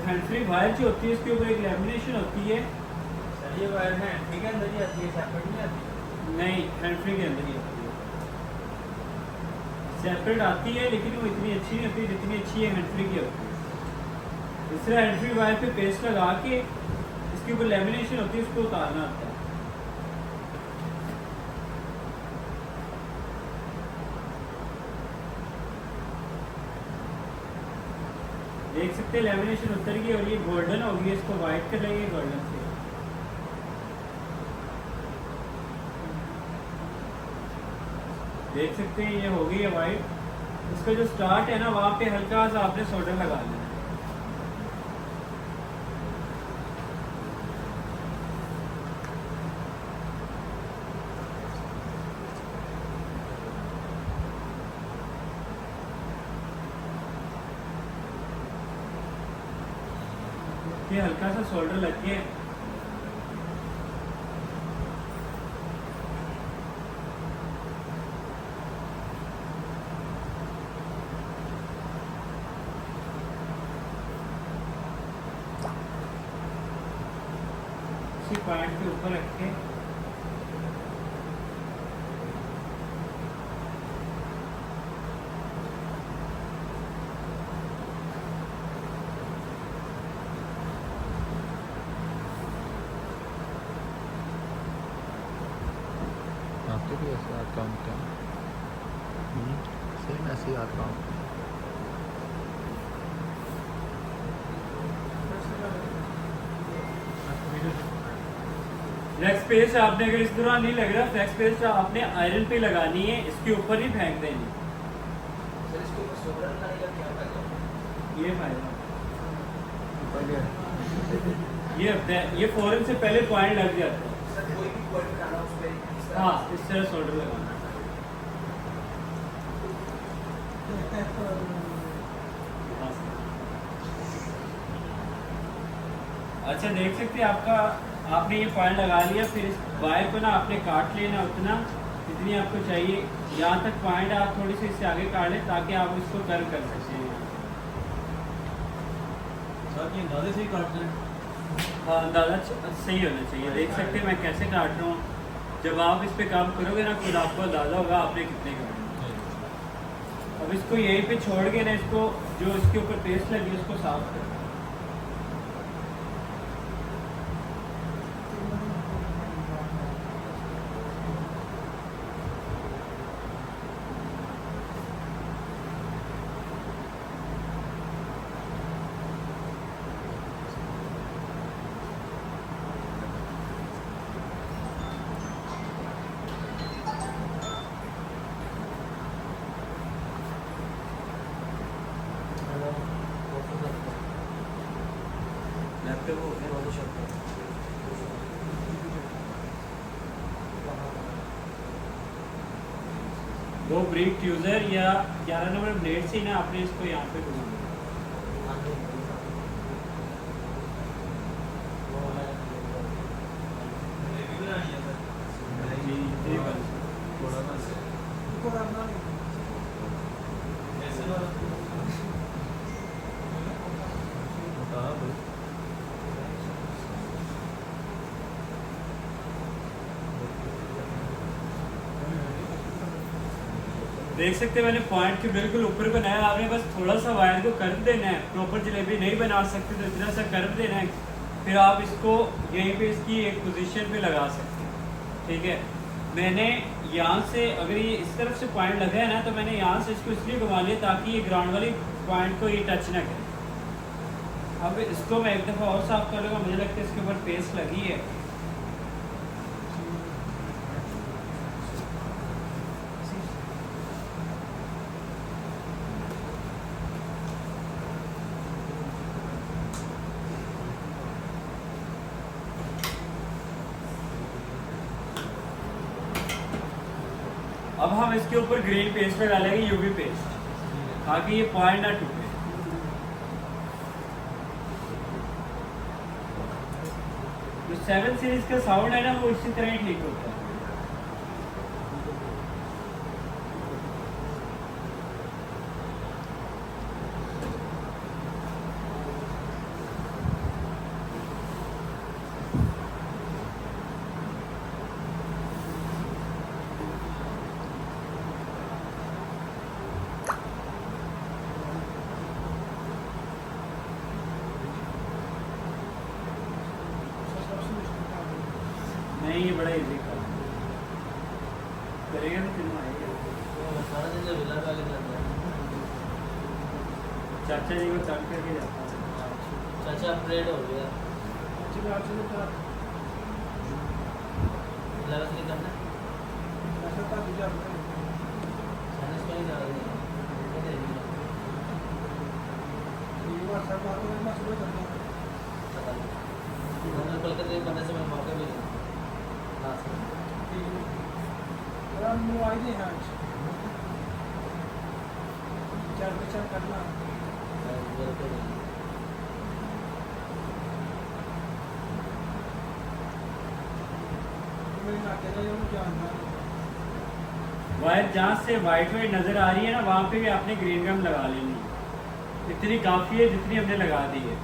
हैंड फ्री वायर जो होती है इसके ऊपर एक लैमिनेशन होती है। सर ये वायर है ठीक है, अंदर ही आती है, सेपरेट नहीं आती। नहीं, हैंड फ्री के अंदर ही होती है, सेपरेट आती है लेकिन वो इतनी अच्छी नहीं होती जितनी अच्छी है हैंड फ्री की होती है। इसलिए हैंड फ्री वायर पे पेस्ट लगा के इसके ऊपर लैमिनेशन होती है, उसको उतारना होता है। देख सकते हैं लैमिनेशन उतर गई और ये गोल्डन हो गई, इसको वाइट कर लेंगे गोल्डन से। देख सकते हैं ये हो गई है वाइट। इसका जो स्टार्ट है ना वहाँ पे हल्का सा आपने सोल्डर लगा लेना है। ये हल्का सा सोल्डर लग गया है। इसी पॉइंट के ऊपर रख के आपके भी ऐसे हाथ काम होते हैं? सेम ऐसे ही हाथ काम होते हैं। फ्लेक्स पेस्ट आपने अगर इस दौरान नहीं लग रहा, फ्लेक्स पेस्ट आपने आयरन पे लगानी है, इसके ऊपर नहीं फेंक देनी। सर इसके ऊपर सोल्डर लगाने का क्या फायदा? ये फायदा ये होता है, ये फौरन से पहले पॉइंट लग जाता है। सर कोई भी पॉइंट डाला उस पे इस तरह हाँ, इस तरह सोल्डर लगाना। अच्छा देख सकते हैं आपने ये पॉइंट लगा लिया, फिर इस वायर को ना आपने काट लेना उतना जितनी आपको चाहिए। यहाँ तक पॉइंट आप थोड़ी सी इससे आगे काट लें ताकि आप इसको कर्व कर सकते हैं। सर ये अंदाजे से ही काटना है। हाँ, अंदाजा सही होना चाहिए। देख सकते हैं मैं कैसे काट रहा हूँ। जब आप इस पे काम करोगे ना खुद आपको अंदाजा होगा आपने कितने काटना है। अब इसको यहीं पे छोड़ के ना इसको जो इसके ऊपर पेस्ट लगी उसको साफ कर। पे वो हो गया वाले शॉट पे वो ब्रेक ट्यूजर या 11 नंबर ब्लेड से ही ना आपने इसको यहाँ पे घुमाना है। जी, ये बस। देख सकते हैं मैंने पॉइंट के बिल्कुल ऊपर बनाया, आपने बस थोड़ा सा वायर को कर्व देना है। प्रॉपर जलेबी नहीं बना सकते तो इतना सा कर्व देना है, फिर आप इसको यहीं पे इसकी एक पोजीशन पे लगा सकते हैं। ठीक है, मैंने यहाँ से अगर ये इस तरफ से पॉइंट लगा है ना, तो मैंने यहाँ से इसको इसलिए घुमा लिया ताकि ये ग्राउंड वाली पॉइंट को ये टच ना करे। अब इसको मैं एक दफ़ा और साफ कर लूँगा, मुझे लगता है इसके ऊपर पेस्ट लगी है। अब हम इसके ऊपर ग्रीन पेस्ट लगा लेंगे, यूवी पेस्ट, ताकि ये पॉइंट ना टूटे। जो 7 सीरीज का साउंड है ना, वो इसी तरह ही ठीक होता है। नहीं, ये बड़ा इजी काम है। करेगा तो फिल्म आएगा। सारा दिन जो विला वाले करते हैं चाचा जी को तंग करके जाता है। चाचा अपग्रेड हो गया विला नहीं करना साइंस में ही जा रहे हैं कलकत्ते बनने से मैं मौका भी नहीं वायर जहाँ से वाइट नजर आ रही है ना, वहाँ पे भी आपने ग्रीन गम लगा लेनी है। इतनी काफ़ी है जितनी हमने लगा दी है।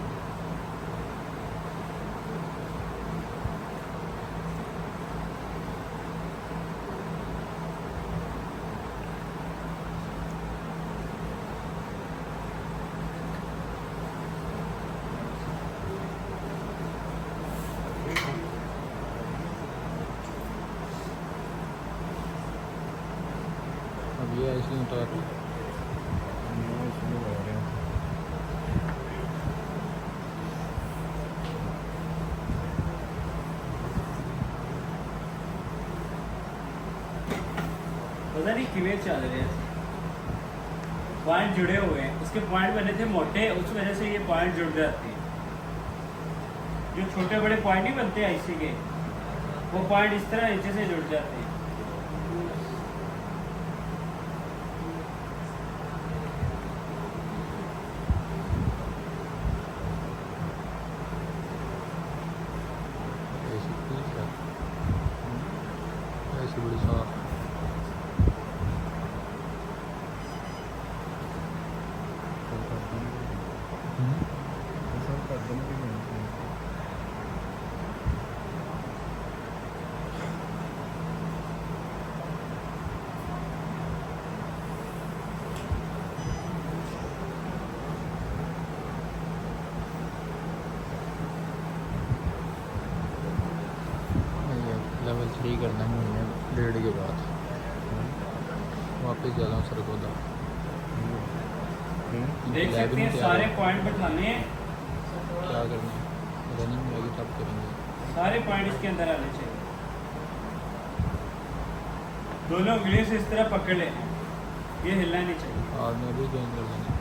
अब ये ऐसे ही उतार इसमें लगा रहे हैं। पता नहीं किवें चल रहे हैं, पॉइंट जुड़े हुए हैं। उसके पॉइंट बने थे मोटे, उस वजह से ये पॉइंट जुड़ जाते हैं। जो छोटे बड़े पॉइंट नहीं बनते आईसी के, वो पॉइंट इस तरह नीचे से जुड़ जाते हैं। ऐसे ठीक है, ऐसे बड़ी साफ सब कर देने की नहीं। लेवल 3 करना है महीने डेढ़ के बाद, वापस जा रहा हूँ सरगोदा। देख सकते हैं सारे पॉइंट बैठाने हैं, क्या करना है, रनिंग में आगे तब करेंगे। सारे पॉइंट इसके अंदर आने चाहिए। दोनों उंगलियों से इस तरह पकड़ लेना है, ये हिलना नहीं चाहिए। और मैं भी ज्वाइन कर लेंगे।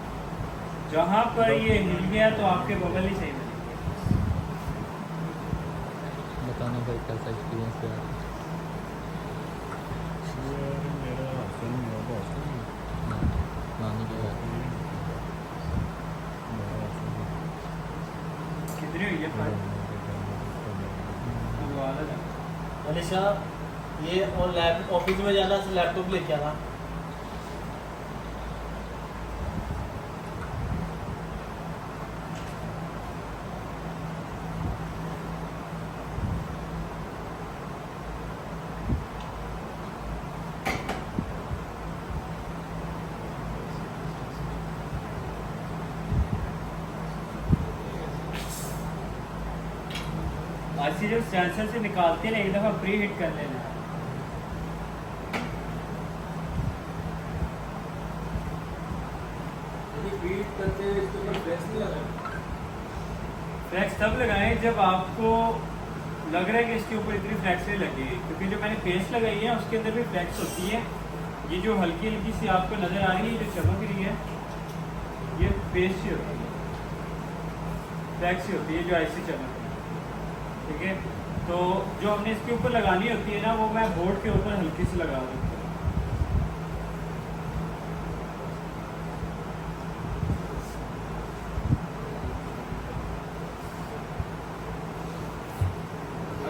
जहाँ पर ये हिल गया तो आपके बगल ही सही बनेंगे। बताना भाई कैसा एक्सपीरियंस रहा। यार मेरा हॉस्टल में हुआ था, हॉस्टल में नानी के घर मेरा हॉस्टल में कितनी हुई है फाइल? वो वाला था। अलिशा ये और लैब ऑफिस में जाना से लैपटॉप लेके आना। आईसी जब सेंसर से निकालते हैं ना एक दफ़ा प्री हिट कर लेना। बीट करते हुए इसके ऊपर प्रेस नहीं लगा। फ्लैक्स तब लगाएं जब आपको लग रहा है कि इसके ऊपर इतनी फ्लैक्स नहीं लगेगी, क्योंकि जो मैंने पेस्ट लगाई है उसके अंदर भी फ्लैक्स होती है। ये जो हल्की हल्की सी आपको नज़र आ रही है जो चमक रही है ये पेस्ट ही होती है, फ्लैक्स ही होती है जो ऐसी चमक रही है। ठीक है, तो जो हमने इसके ऊपर लगानी होती है ना वो मैं बोर्ड के ऊपर हल्की सी लगा दूँ।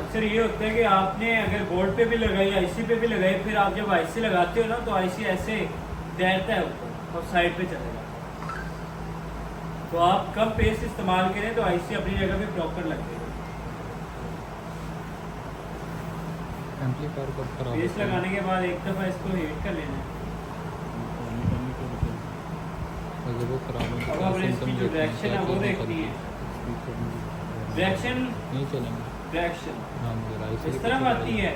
अक्सर ये होता है कि आपने अगर बोर्ड पे भी लगाई आईसी पे भी लगाई, फिर आप जब आईसी लगाते हो ना तो आईसी ऐसे तैरता है ऊपर और साइड पे चलेगा। तो आप कम पेस्ट इस्तेमाल करें तो आईसी अपनी जगह पे प्रॉपर लगेगा। एम्पलीफायर कब खराब पेस्ट होता है? लगाने के बाद एक दफ़ा इसको हीट कर लेना है। अगर वो खराब हो अब आपने इसकी जो डायरेक्शन है वो देखनी है। डायरेक्शन नहीं चलेंगे। डायरेक्शन हाँ मुझे राइट इस तरफ आती है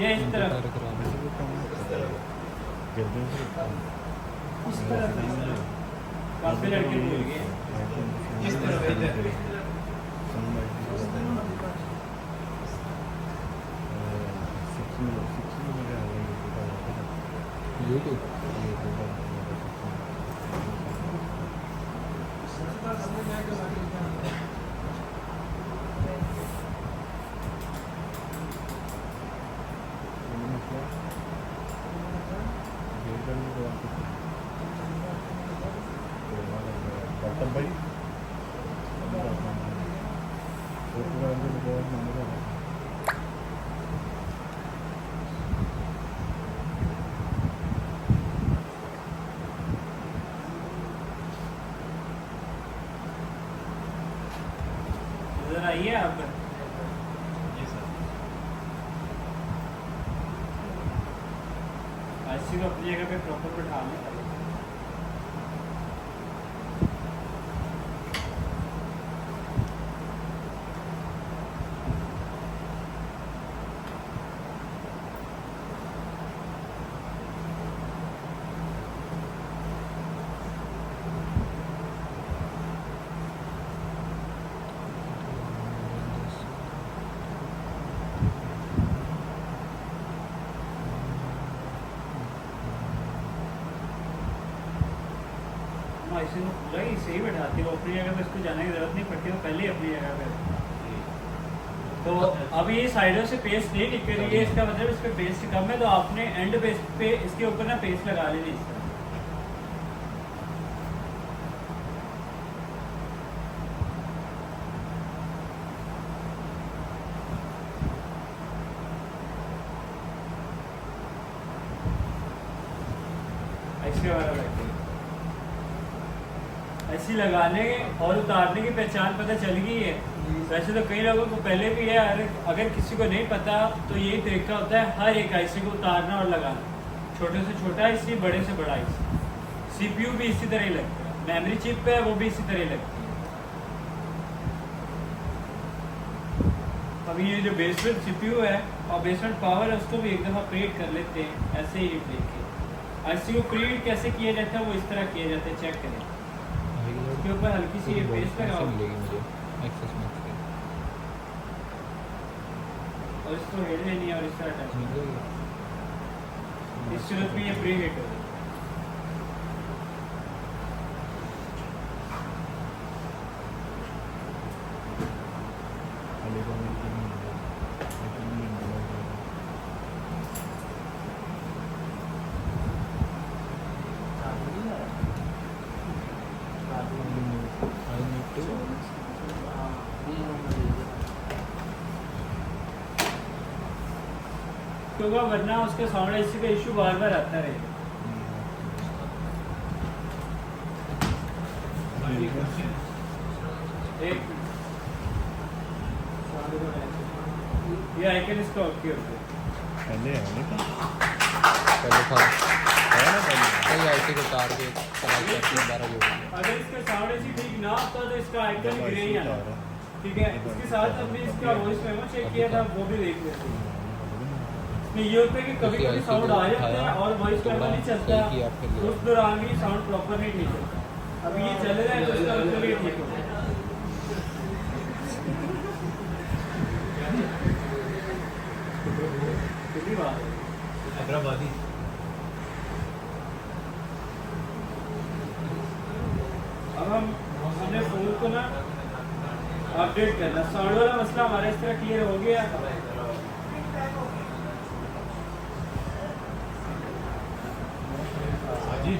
या इस तरफ? खराब है। इस तरफ काफी लड़के भूल गए। इस तरफ इधर। यूट्यूब भाई नजर आई है आप? आईसी को अपनी जगह पे प्रॉपर बैठा लें। ऐसे में पूरा ही सही बैठाती है, अपनी जगह पे इसको जाने की जरूरत नहीं पड़ती, वो पहले ही अपनी जगह पे। तो अब ये साइडों से पेस्ट नहीं टिक रही है, इसका मतलब इस पे पेस्ट कम है, तो आपने एंड पेस्ट पे इसके ऊपर ना पेस्ट लगा लेनी इसका। ऐसे वाला बैठे ऐसी लगाने और उतारने की पहचान पता चल गई है। वैसे तो कई लोगों को पहले भी है, अगर किसी को नहीं पता तो यही तरीका होता है हर एक आईसी को उतारना और लगाना। छोटे से छोटा आईसी, बड़े से बड़ा आईसी। सीपीयू भी इसी तरह ही लगता है, मेमोरी चिप पे है वो भी इसी तरह ही लगती है। अभी ये जो बेसमेंट सीपीयू है और बेसमेंट पावर है उसको भी एक दफ़ा प्रीट कर लेते हैं ऐसे ही देख के। आईसी को प्रीट कैसे किया जाता है वो इस तरह किया जाता है, चेक करें। उसके ऊपर हल्की सी पेस्ट लगाओ मिलेगी मुझे एक्सेस मैक्स की और इसको हिट देनी है और इस तरह टच मिल जाएगी। इस सूरत में ये प्री हिट हो गई। अलीगढ़ में होगा, वरना उसके साउंड आईसी का इशू बार बार आता रहेगा। एक ये आइकन इसका ओके हो गया। पहले है नहीं था पहले था है ना पहले कई आईटी को तार के चला के 12 जोड़ दिया। अगर इसका साउंड ऐसी ठीक ना होता तो इसका आइकन ग्रे ही आना, ठीक है। इसके साथ हमने इसका वॉइस मेमो चेक किया था, वो भी देख लेते हैं। इसमें ये होता है कि कभी कभी साउंड आ जाता है और वॉइस मेमो नहीं चलता, उस दौरान भी साउंड प्रॉपर नहीं ठीक चलता। अभी ये चल रहा है तो इसका मतलब ये ठीक हो गया। कितनी बात है? हैदराबादी अब हमने फोन को ना अपडेट करना, साउंड वाला मसला हमारा इस तरह क्लियर हो गया। जी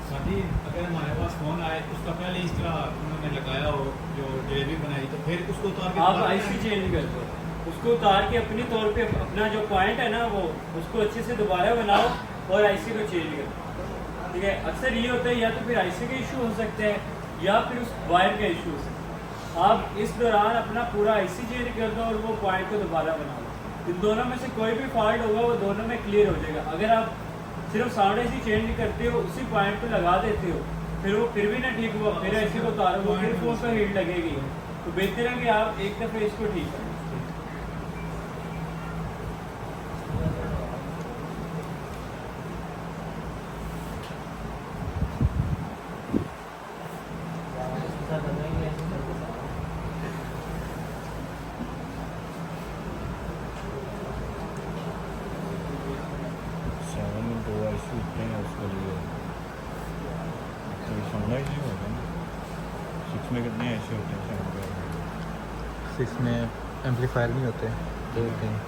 साथी, अगर हमारे पास फ़ोन आए उसका पहले इस तरह उन्होंने लगाया हो जो डिलीवरी बनाई, तो फिर उसको उतार के आप आईसी चेंज कर दो, उसको उतार के अपनी तौर पे अपना जो पॉइंट है ना वो उसको अच्छे से दोबारा बनाओ और आईसी को चेंज कर दो, ठीक है। अक्सर ये होता है या तो फिर आईसी का इशू हो सकता है या फिर उस वायर का इशू हो सकता है। आप इस दौरान अपना पूरा आईसी चेंज कर दो और वो पॉइंट को दोबारा बनाओ। इन दोनों में से कोई भी फॉल्ट होगा वो दोनों में क्लियर हो जाएगा। अगर आप सिर्फ साउंड आईसी चेंज करते हो, उसी पॉइंट पे लगा देते हो, फिर वो फिर भी ना ठीक हुआ, फिर आईसी को उतारोगे फिर फोन पर हीट लगेगी, तो बेहतर है कि आप एक दफ़े इसको ठीक करें। सेवन में 2 आईसी उतने हैं उसके लिए, तो साउंड आईसी होगा ना। 6 में कितने आईसी होते हैं साउंड के? 6 में एम्पलीफायर नहीं होते, दो होते हैं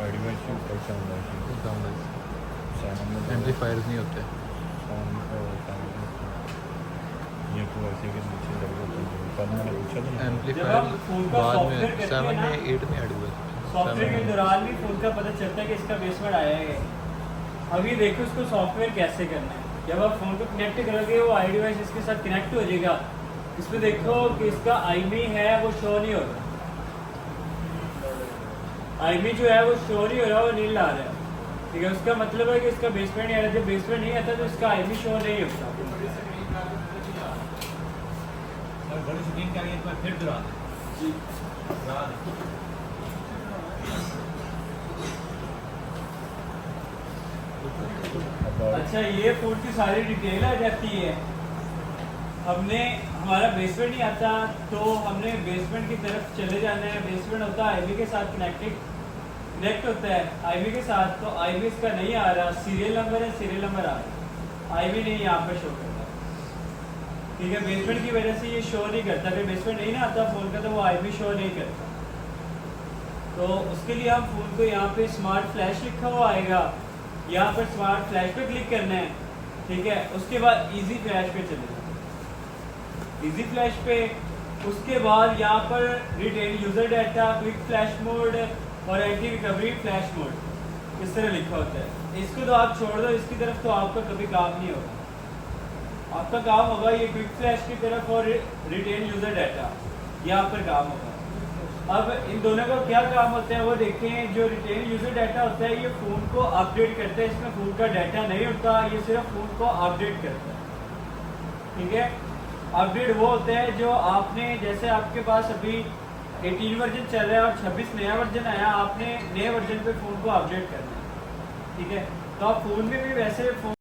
ऑडियो आईसी और साउंड आईसी। साउंड 7 में एम्पलीफायर्स नहीं होते। साउंड का होता है ये तो ऐसे के नीचे लग जाता है। कल मैंने पूछा था ना, जब एम्पलीफायर आप फोन का बाद सॉफ्टवेयर में करते 7 हैं ना, में 8 में ऐड हुआ है। सॉफ्टवेयर के 7 में दौरान भी फोन का पता चलता है कि इसका बेसवर्ड आया है। अभी देखो इसको सॉफ्टवेयर कैसे करना है। जब आप फोन को कनेक्ट करोगे वो आई डिवाइस इसके साथ कनेक्ट हो जाएगा। इसमें देखो कि इसका आईमी है वो शो नहीं हो रहा, आईमी जो है वो शो नहीं हो रहा, वो नील आ रहा है, ठीक है। उसका मतलब है कि इसका बेसमेंट नहीं आ रहा। जब बेसमेंट नहीं आता तो इसका आईमी शो नहीं होता। और बड़ी स्क्रीन का एक बार फिर दोहरा दें। अच्छा, ये फोन की सारी डिटेल आ जाती है। हमने हमारा बेसमेंट नहीं आता तो हमने बेसमेंट की तरफ चले जाना है। बेसमेंट होता है आईबी के साथ कनेक्ट होता है आईबी के साथ, तो आईबी इसका नहीं आ रहा, सीरियल नंबर है, सीरियल नंबर आ रहा है, आईबी नहीं यहाँ पे शो करता, ठीक है। बेसमेंट की वजह से ये शो नहीं करता। अगर बेसमेंट नहीं ना आता फोन का तो वो आईबी शो नहीं करता। तो उसके लिए हम फोन को यहाँ पे स्मार्ट फ्लैश लिखा हुआ आएगा, यहाँ पर स्मार्ट फ्लैश पे क्लिक करना है, ठीक है। उसके बाद इजी फ्लैश पे चले जाओ, इजी फ्लैश पे। उसके बाद यहाँ पर retain user data, quick flash mode और एंटी रिकवरी फ्लैश मोड इस तरह लिखा होता है। इसको तो आप छोड़ दो, इसकी तरफ तो आपका कभी काम नहीं होगा। आपका काम होगा ये क्विक फ्लैश की तरफ और रिटेन यूजर डाटा, यहाँ पर काम होगा। अब इन दोनों का क्या काम होता है वो देखें। जो रिटेन यूजर डाटा होता है ये फ़ोन को अपडेट करता है, इसमें फ़ोन का डाटा नहीं होता, ये सिर्फ फ़ोन को अपडेट करता है, ठीक है। अपडेट वो होता है जो आपने, जैसे आपके पास अभी 18 वर्जन चल रहा है और 26 नया वर्जन आया, आपने नए वर्जन पे फ़ोन को अपडेट करना है, ठीक है। तो आप फ़ोन में भी वैसे फ़ोन